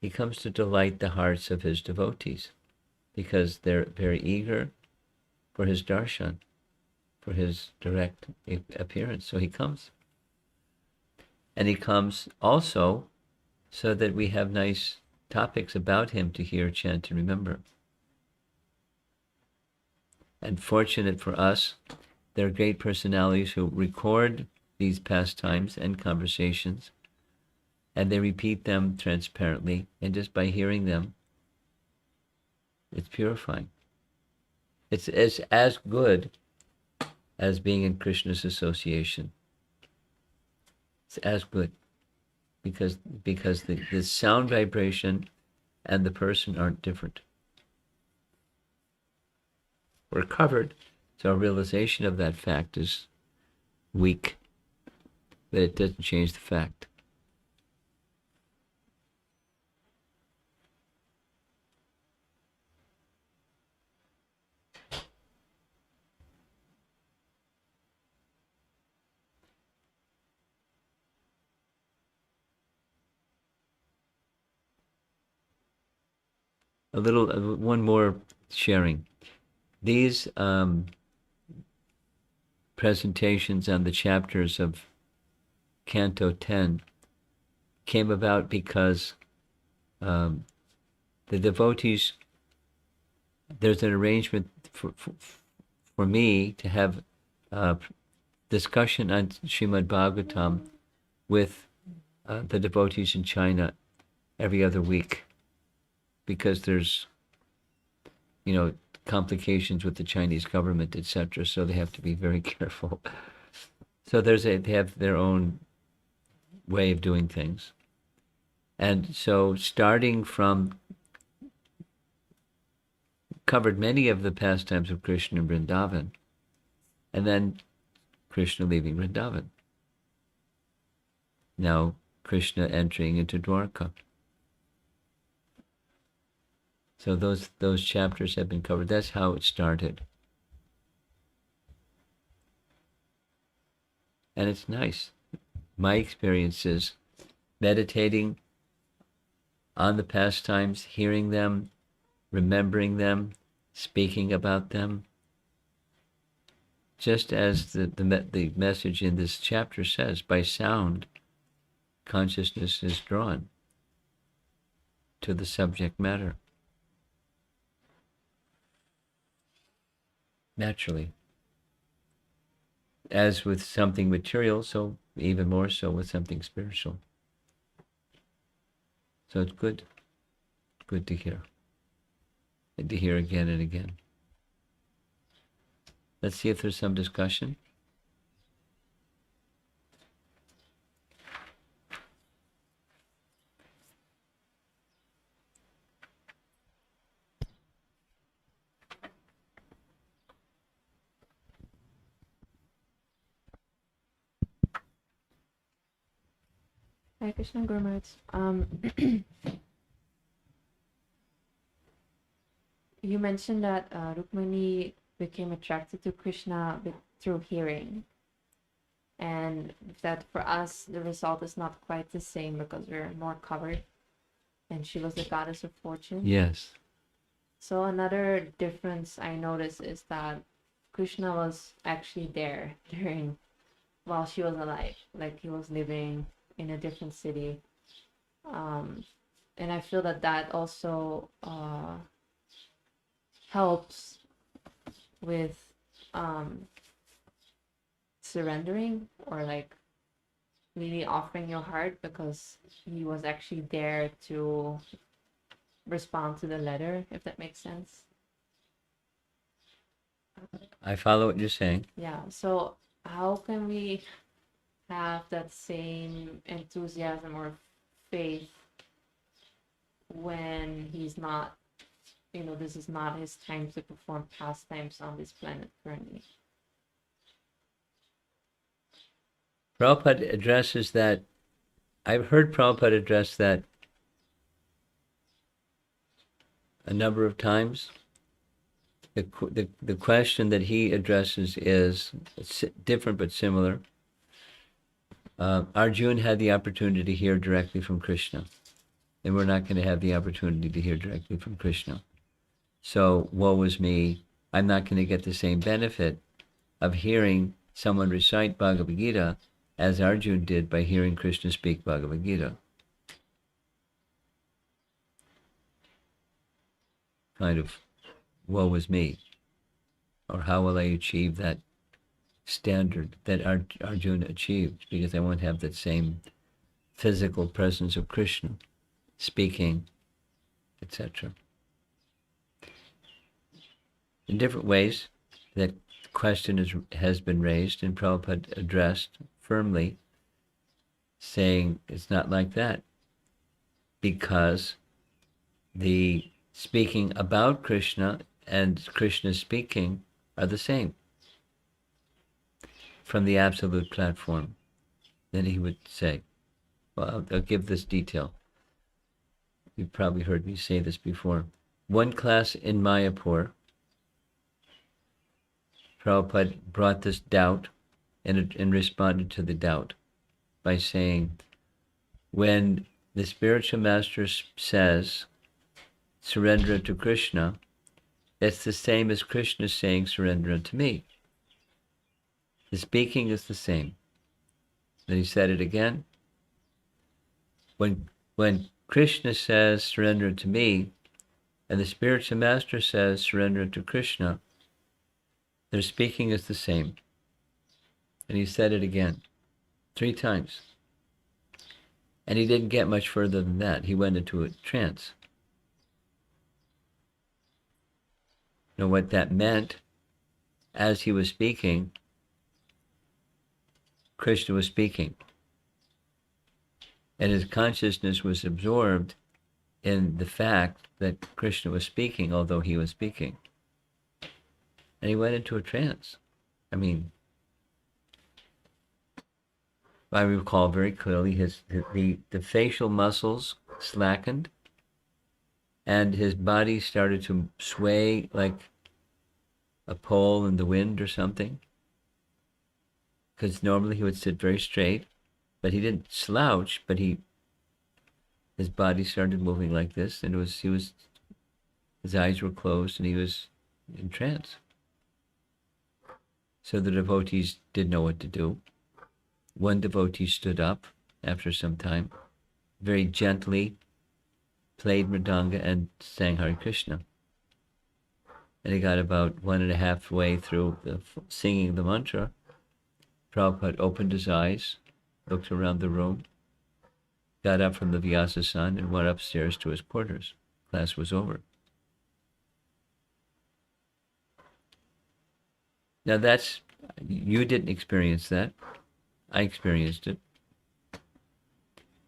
He comes to delight the hearts of his devotees because they're very eager for his darshan, for his direct appearance. So he comes. And he comes also so that we have nice topics about him to hear, chant, and remember. And fortunate for us, there are great personalities who record these pastimes and conversations, and they repeat them transparently, and just by hearing them, it's purifying. It's as good as being in Krishna's association. It's as good because the sound vibration and the person aren't different. We're covered, so our realization of that fact is weak, but it doesn't change the fact. One more sharing. These presentations on the chapters of Canto 10 came about because the devotees, there's an arrangement for me to have discussion on Srimad Bhagavatam with the devotees in China every other week, because there's, complications with the Chinese government, etc. So they have to be very careful. So they have their own way of doing things. And so starting from, covered many of the pastimes of Krishna in Vrindavan, and then Krishna leaving Vrindavan. Now Krishna entering into Dwarka. So those chapters have been covered. That's how it started. And it's nice. My experience is meditating on the pastimes, hearing them, remembering them, speaking about them. Just as the message in this chapter says, by sound, consciousness is drawn to the subject matter. Naturally. As with something material, so even more so with something spiritual. So it's good to hear, and to hear again and again. Let's see if there's some discussion. Hare Krishna Guru Maharaj. You mentioned that Rukmini became attracted to Krishna through hearing, and that for us the result is not quite the same because we're more covered, and she was the goddess of fortune. Yes. So another difference I notice is that Krishna was actually there while she was alive, like he was living in a different city. And I feel that also helps with surrendering, or like really offering your heart, because he was actually there to respond to the letter, if that makes sense. I follow what you're saying. Yeah, so how can we have that same enthusiasm or faith when he's not, this is not his time to perform pastimes on this planet currently? Prabhupada addresses that. I've heard Prabhupada address that a number of times. The question that he addresses is different but similar. Arjuna had the opportunity to hear directly from Krishna, and we're not going to have the opportunity to hear directly from Krishna. So, woe is me, I'm not going to get the same benefit of hearing someone recite Bhagavad Gita as Arjuna did by hearing Krishna speak Bhagavad Gita. Kind of, woe is me. Or how will I achieve that standard that Arjuna achieved? Because I won't have that same physical presence of Krishna speaking, etc. In different ways, that question has been raised, and Prabhupada addressed firmly, saying it's not like that, because the speaking about Krishna and Krishna speaking are the same from the absolute platform. Then he would say, well, I'll give this detail. You've probably heard me say this before. One class in Mayapur, Prabhupada brought this doubt and responded to the doubt by saying, when the spiritual master says, surrender unto Krishna, it's the same as Krishna saying, surrender unto me. The speaking is the same. Then he said it again. When Krishna says, surrender unto me, and the spiritual master says, surrender unto Krishna, their speaking is the same. And he said it again, 3 times. And he didn't get much further than that. He went into a trance. You know what that meant? As he was speaking, Krishna was speaking. And his consciousness was absorbed in the fact that Krishna was speaking, although he was speaking. And he went into a trance. I mean, I recall very clearly the facial muscles slackened, and his body started to sway like a pole in the wind or something. Because normally he would sit very straight, but he didn't slouch, but his body started moving like this, and his eyes were closed, and he was in trance. So the devotees didn't know what to do. One devotee stood up after some time, very gently played mridanga and sang Hare Krishna. And he got about 1.5 way through singing the mantra. Prabhupada opened his eyes, looked around the room, got up from the Vyasasana and went upstairs to his quarters. Class was over. Now you didn't experience that. I experienced it.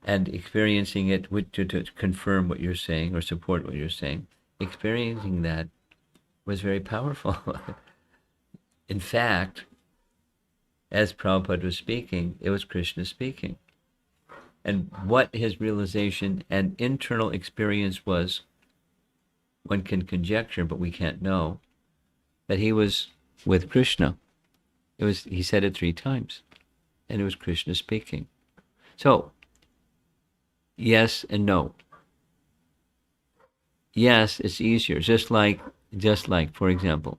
And experiencing it to confirm what you're saying or support what you're saying, experiencing that was very powerful. In fact, as Prabhupada was speaking, it was Krishna speaking. And what his realization and internal experience was, one can conjecture, but we can't know, that he was with Krishna. He said it 3 times, and it was Krishna speaking. So, yes and no. Yes, it's easier. Just like, for example,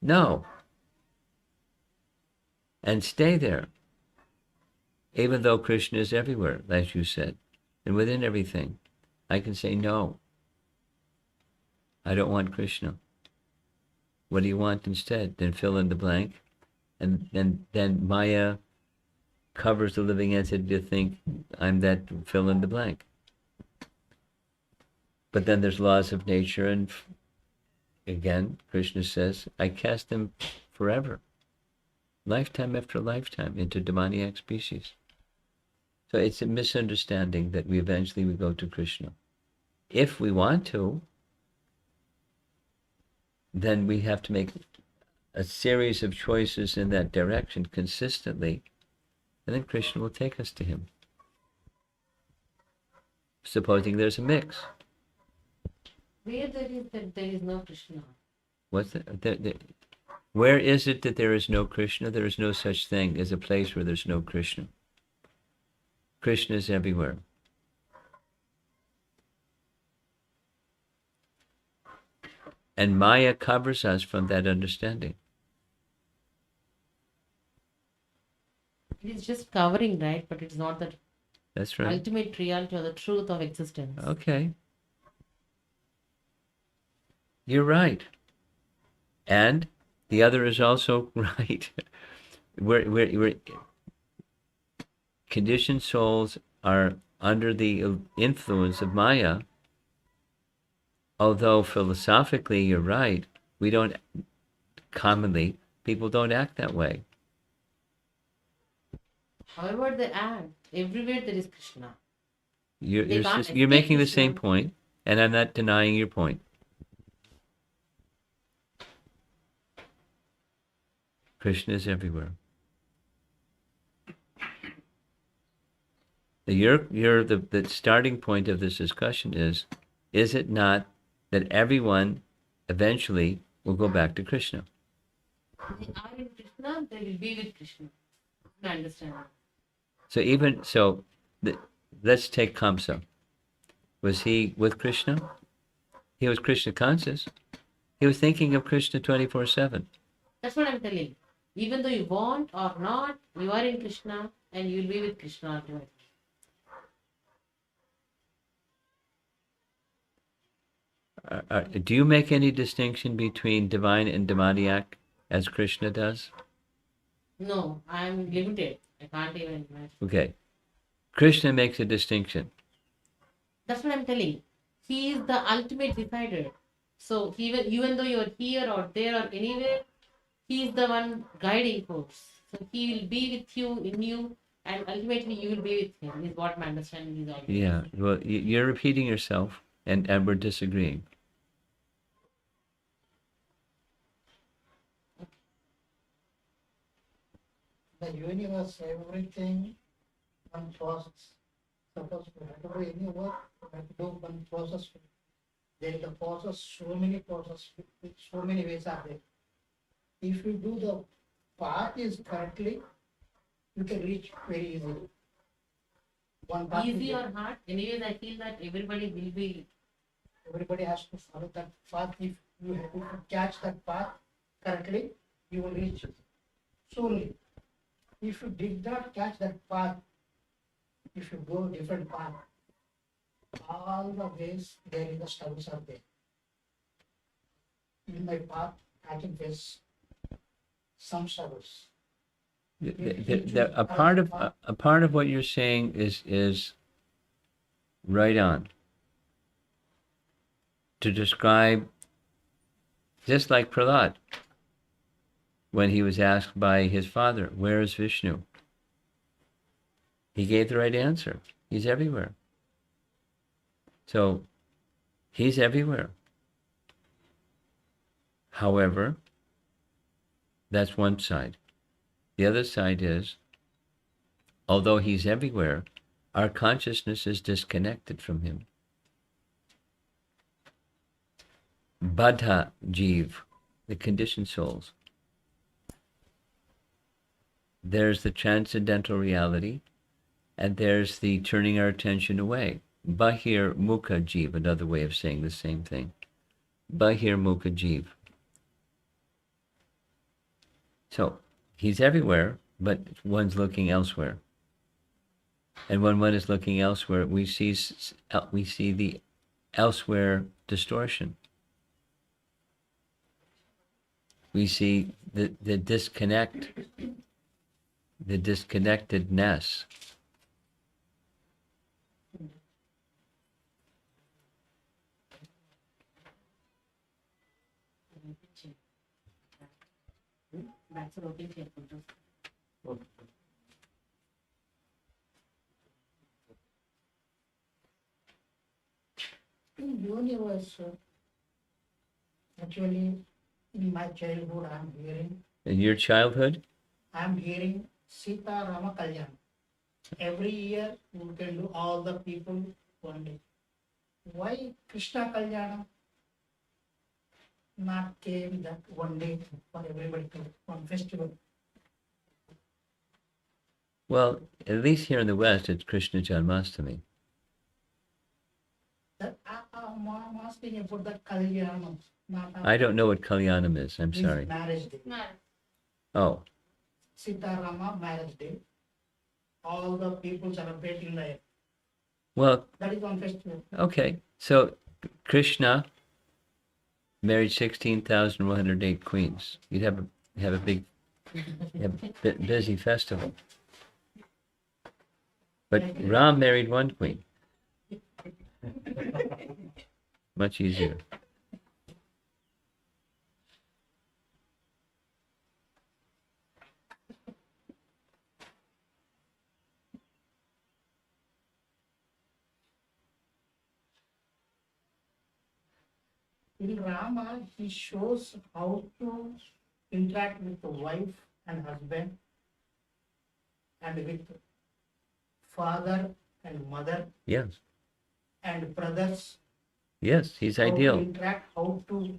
No. And stay there. Even though Krishna is everywhere, as you said, and within everything, I can say no. I don't want Krishna. What do you want instead? Then fill in the blank. And then Maya covers the living entity to think I'm that fill in the blank. But then there's laws of nature, and again, Krishna says, I cast them forever, lifetime after lifetime, into demoniac species. So it's a misunderstanding that we eventually go to Krishna. If we want to, then we have to make a series of choices in that direction consistently, and then Krishna will take us to him. Supposing there's a mix. Where there is no Krishna. What's where is it that there is no Krishna? There is no such thing as a place where there's no Krishna. Krishna is everywhere. And Maya covers us from that understanding. It is just covering, right? But it's not the That's right. ultimate reality or the truth of existence. Okay. You're right. And the other is also right. We're conditioned souls are under the influence of Maya, although philosophically you're right, we don't commonly, people don't act that way. However, they act. Everywhere there is Krishna. You're escape making the Krishna. same point, and I'm not denying your point. Krishna is everywhere. The starting point of this discussion is it not that everyone eventually will go back to Krishna? They are in Krishna, they will be with Krishna. I understand. Let's take Kamsa. Was he with Krishna? He was Krishna conscious. He was thinking of Krishna 24/7. That's what I'm telling. Even though you want or not, you are in Krishna and you will be with Krishna ultimately. Do you make any distinction between divine and demoniac as Krishna does? No, I'm limited. I can't even imagine. Okay. Krishna makes a distinction. That's what I'm telling. He is the ultimate decider. So even though you're here or there or anywhere, he is the one guiding force. So he will be with you, in you, and ultimately you will be with him, is what my understanding is. Always. Yeah. Well, you're repeating yourself, and we're disagreeing. The universe, everything, one process. Suppose we have to do any work, we have to do one process. There is a process, so many processes, so many ways are there. If you do the path is correctly, you can reach very easily. One path Easy is or hard, anyways, I feel that everybody will be. everybody has to follow that path. If you have to catch that path correctly, you will reach soon. If you did not catch that path, if you go different path, all the ways there is the struggles are there. In my path, I can face some struggles. A part of what you're saying is right on. To describe, just like Prahlad, when he was asked by his father, where is Vishnu? He gave the right answer. He's everywhere. So, he's everywhere. However, that's one side. The other side is, although he's everywhere, our consciousness is disconnected from him. Baddha Jeev, the conditioned souls. There's the transcendental reality, and there's the turning our attention away. Bahir Mukha Jeev, another way of saying the same thing. Bahir Mukha Jeev. So he's everywhere, but one's looking elsewhere. And when one is looking elsewhere, we see the elsewhere distortion. We see the disconnect, the disconnectedness. In universe, actually, in my childhood, In your childhood, I'm hearing Sita Rama Kalyan. Every year, we can do all the people one day. Why Krishna Kalyana not came that one day for everybody to one festival? well, at least here in the West, it's Krishna Janmashtami. That I'm asking about the Kalyana, not I don't know what Kalyanam is. I'm his sorry. marriage day. Oh, Sita Rama marriage day. All the people celebrating that. well, That is one festival. okay. So Krishna married 16,108 queens. You'd have a big, busy festival. But Ram married one queen. Much easier. In Rama, he shows how to interact with the wife and husband and with father and mother Yes, and brothers. yes, he's How to ideal. interact, how to.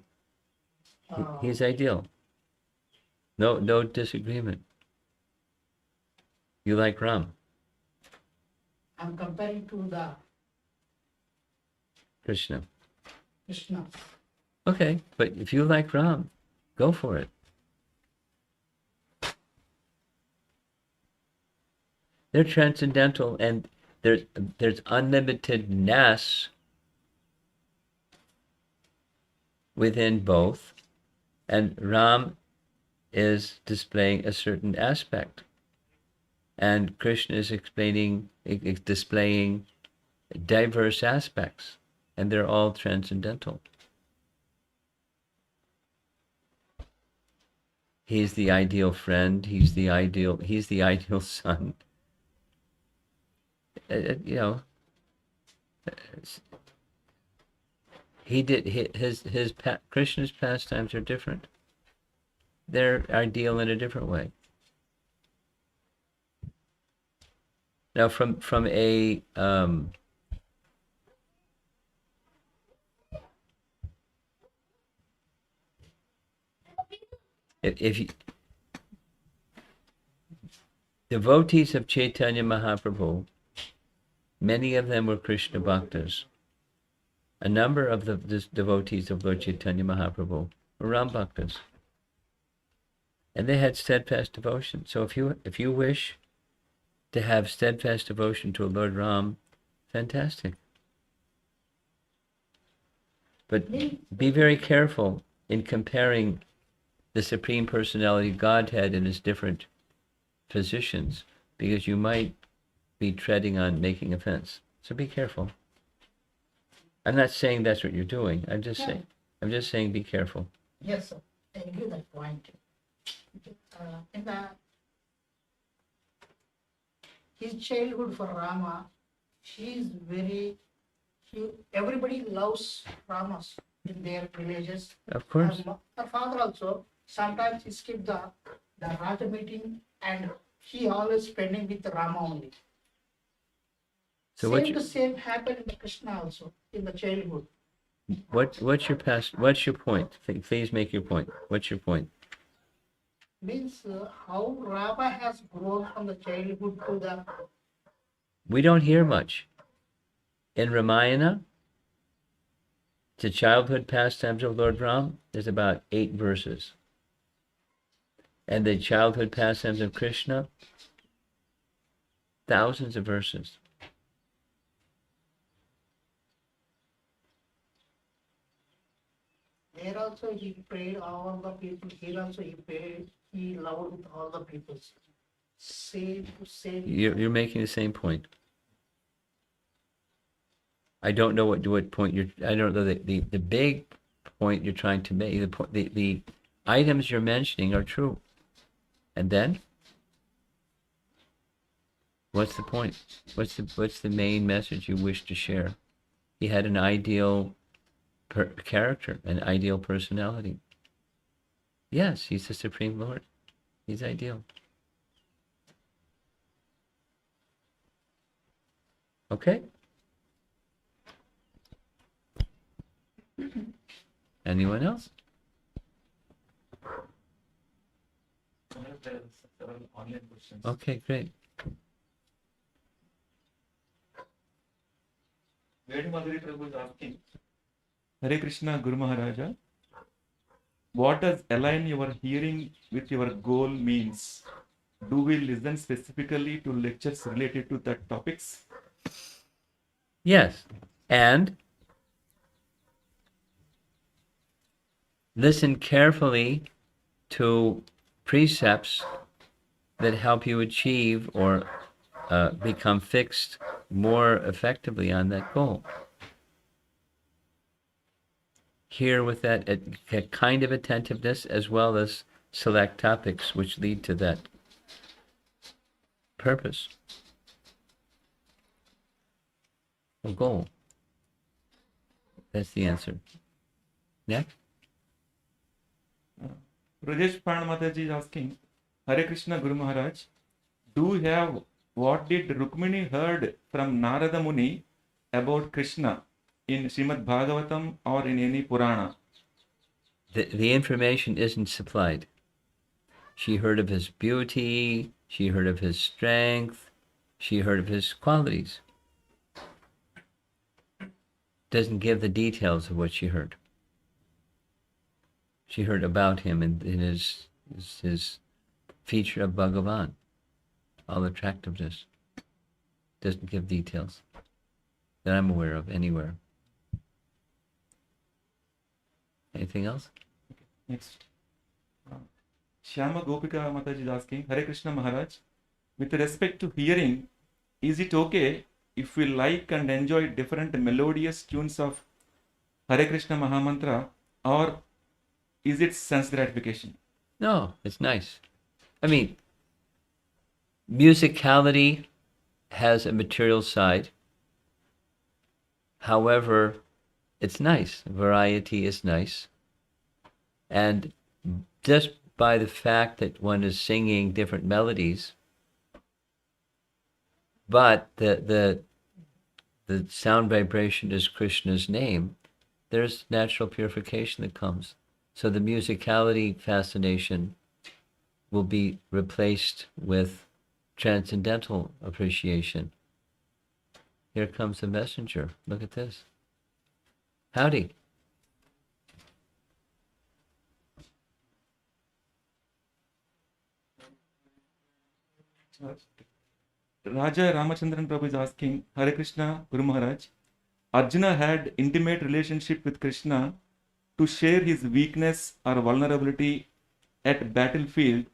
He's ideal. No disagreement. You like Ram, I'm comparing to the Krishna. Krishna. Okay, but if you like Ram, go for it. They're transcendental, and there's unlimitedness within both, and Ram is displaying a certain aspect, and Krishna is displaying diverse aspects, and they're all transcendental. He's the ideal friend. He's the ideal son. You know, Krishna's pastimes are different. They're ideal in a different way. Now, from a if you, devotees of Chaitanya Mahaprabhu, many of them were Krishna bhaktas. A number of the devotees of Lord Chaitanya Mahaprabhu were Ram bhaktas, and they had steadfast devotion. So if you wish to have steadfast devotion to Lord Ram, fantastic. But be very careful in comparing the Supreme Personality Godhead in its different positions, because you might be treading on making offense. So be careful. I'm not saying that's what you're doing. I'm just saying be careful. Yes, sir. I agree with that point. In his childhood for Rama, everybody loves Ramas in their villages. Of course. Her father also, sometimes he skipped the Raja meeting and he always spending with Rama only. So The same happened in the Krishna also, in the childhood. what's your point? Please make your point. What's your point? Means how Rama has grown from the childhood to the. We don't hear much. In Ramayana, the childhood pastimes of Lord Ram, there's about 8 verses. And the childhood pastimes of Krishna, thousands of verses. There also he prayed all the people. Here also he prayed. He loved with all the people. Same to same. You're making the same point. I don't know what point you're. I don't know the big point you're trying to make. The items you're mentioning are true, and then what's the point? What's the main message you wish to share? He had an ideal character, an ideal personality. Yes, he's the Supreme Lord. He's ideal. Okay. Anyone else? There are several online questions. Okay, great. Venumadhuri Prabhu is asking, Hare Krishna Guru Maharaja, what does align your hearing with your goal means? Do we listen specifically to lectures related to that topics? Yes, and listen carefully to precepts that help you achieve or become fixed more effectively on that goal. Hear with that kind of attentiveness, as well as select topics which lead to that purpose or goal. That's the answer. Next. Rajesh Pan Mataji is asking, Hare Krishna Guru Maharaj, do you have what did Rukmini heard from Narada Muni about Krishna in Srimad Bhagavatam or in any Purana? The information isn't supplied. She heard of his beauty, she heard of his strength, she heard of his qualities. Doesn't give the details of what she heard. She heard about him and in his feature of Bhagavan, all attractiveness. Doesn't give details that I'm aware of anywhere. Anything else? Next. Shyama Gopika Mataji is asking, Hare Krishna Maharaj, with respect to hearing, is it okay if we like and enjoy different melodious tunes of Hare Krishna Mahamantra, or is it sense gratification? No, it's nice. I mean, musicality has a material side. However, it's nice. Variety is nice. And just by the fact that one is singing different melodies, but the sound vibration is Krishna's name, there's natural purification that comes. So the musicality fascination will be replaced with transcendental appreciation. Here comes the messenger. Look at this. Howdy. Raja Ramachandran Prabhu is asking, Hare Krishna Guru Maharaj, Arjuna had intimate relationship with Krishna to share his weakness or vulnerability at battlefield,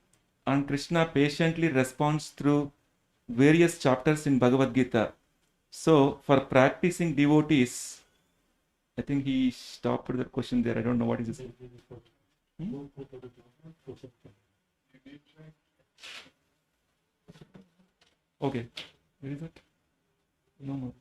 and Krishna patiently responds through various chapters in Bhagavad Gita. So for practicing devotees, I think he stopped the question there. I don't know what is this. Okay. Where is it? No more.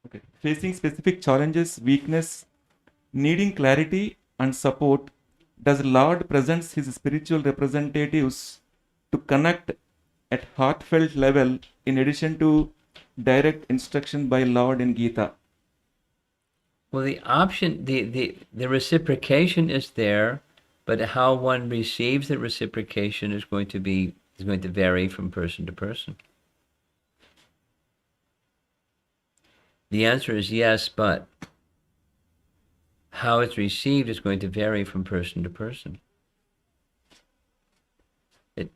Okay. Facing specific challenges, weakness, needing clarity and support, does Lord presents his spiritual representatives to connect at heartfelt level in addition to direct instruction by Lord in Gita? Well, the option, the reciprocation is there, But how one receives the reciprocation is going to vary from person to person. The answer is yes, but how it's received is going to vary from person to person.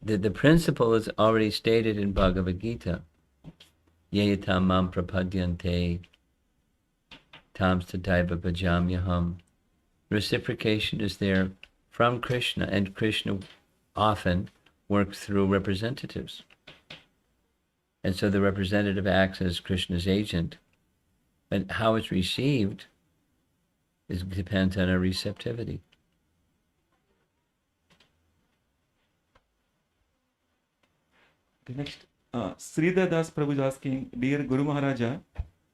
The principle is already stated in Bhagavad Gita. Yeyatam mam prapadyante tam tataiva bhajamyaham. Reciprocation is there from Krishna, and Krishna often works through representatives. And so the representative acts as Krishna's agent. And how it's received depends on our receptivity. Okay, next, Sridhar Das Prabhu is asking, Dear Guru Maharaja,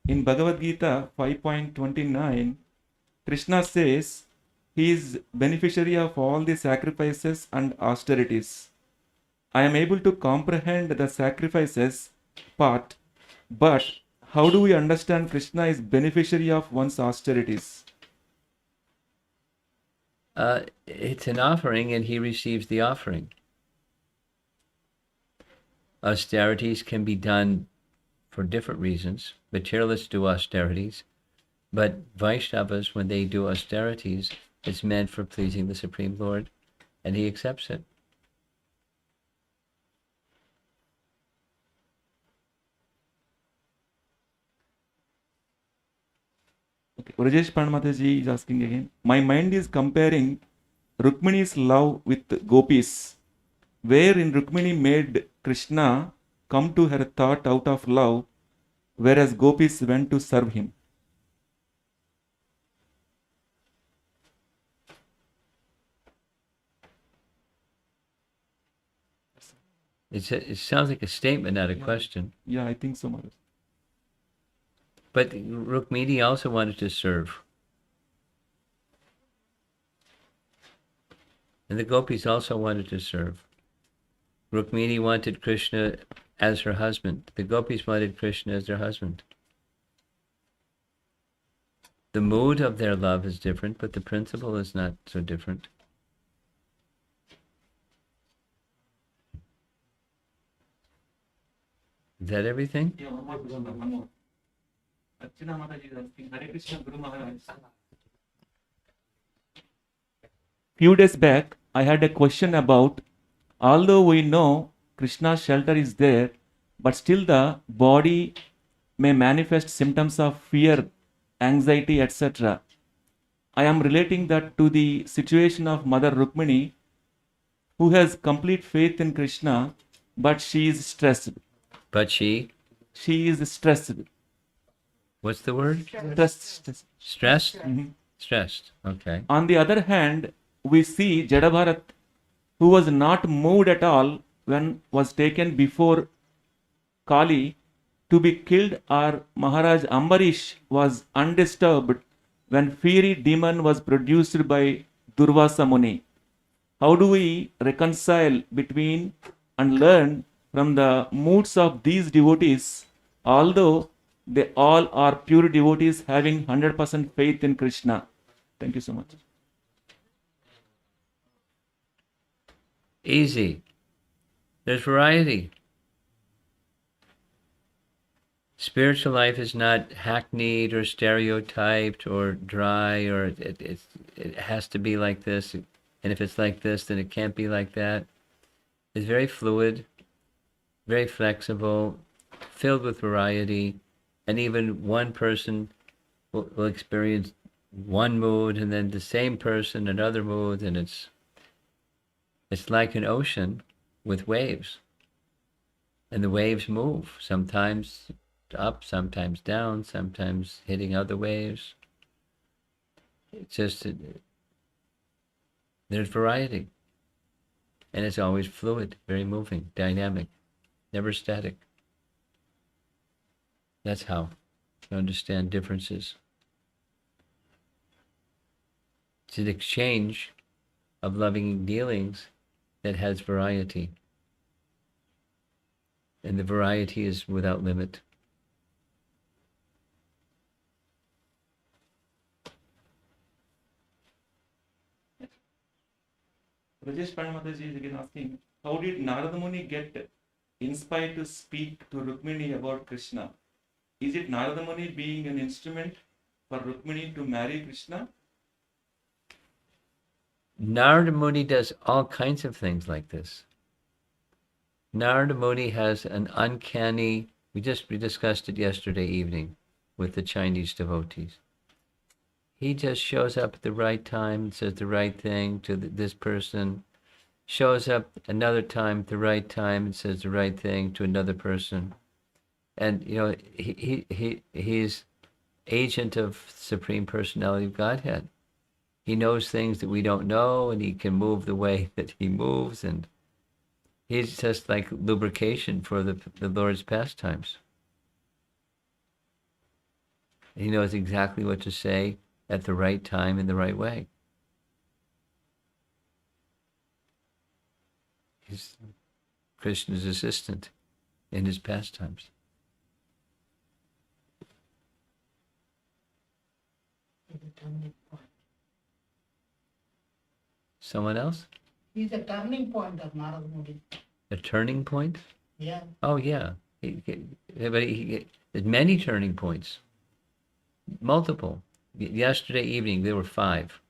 in Bhagavad Gita 5.29, Krishna says he is beneficiary of all the sacrifices and austerities. I am able to comprehend the sacrifices part, but how do we understand Krishna is beneficiary of one's austerities? It's an offering, and he receives the offering. Austerities can be done for different reasons. Materialists do austerities, but Vaishnavas, when they do austerities, it's meant for pleasing the Supreme Lord, and he accepts it. Okay. Rajesh Pandmataji is asking again, my mind is comparing Rukmini's love with Gopis, wherein Rukmini made Krishna come to her thought out of love, whereas Gopis went to serve him. It sounds like a statement, not a question. Yeah, I think so, Maharaj. But Rukmini also wanted to serve. And the gopis also wanted to serve. Rukmini wanted Krishna as her husband. The gopis wanted Krishna as their husband. The mood of their love is different, but the principle is not so different. Is that everything? Yeah, one more. Archana Mataji is asking, Hare Krishna Guru Maharaj. Few days back, I had a question about, although we know Krishna's shelter is there, but still the body may manifest symptoms of fear, anxiety, etc. I am relating that to the situation of Mother Rukmini, who has complete faith in Krishna, but she is stressed. But she is stressed. What's the word? Stressed. Stressed? Mhm. Stressed. Okay. On the other hand, we see Jadabharat, who was not moved at all when was taken before Kali to be killed, or Maharaj Ambarish was undisturbed when fiery demon was produced by Durvasa Muni. How do we reconcile between and learn from the moods of these devotees, although they all are pure devotees having 100% faith in Krishna? Thank you so much. Easy. There's variety. Spiritual life is not hackneyed or stereotyped or dry, or it has to be like this, and if it's like this, then it can't be like that. It's very fluid, very flexible, filled with variety, and even one person will experience one mood, and then the same person another mood, and it's like an ocean with waves, and the waves move, sometimes up, sometimes down, sometimes hitting other waves. It's just there's variety, and it's always fluid, very moving, dynamic, never static. That's how to understand differences. It's an exchange of loving dealings that has variety, and the variety is without limit. Rajesh Pandamataji is again asking, how did Narada Muni get inspired to speak to Rukmini about Krishna? Is it Narada Muni being an instrument for Rukmini to marry Krishna? Narada Muni does all kinds of things like this. Narada Muni has an uncanny, we discussed it yesterday evening with the Chinese devotees. He just shows up at the right time, says the right thing to this person, shows up another time at the right time and says the right thing to another person. And, he's agent of Supreme Personality of Godhead. He knows things that we don't know, and he can move the way that he moves, and he's just like lubrication for the Lord's pastimes. He knows exactly what to say at the right time in the right way. He's Krishna's assistant in his pastimes. He's a turning point. Someone else? He's a turning point of Narada Muni. A turning point? Yeah. Oh, yeah. There's many turning points. Multiple. Yesterday evening, there were 5.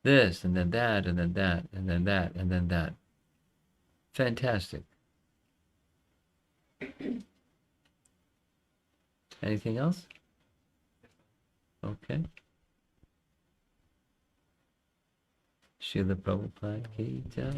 This, and then that, and then that, and then that, and then that. Fantastic. Anything else? Okay. Srila Prabhupada ki jai.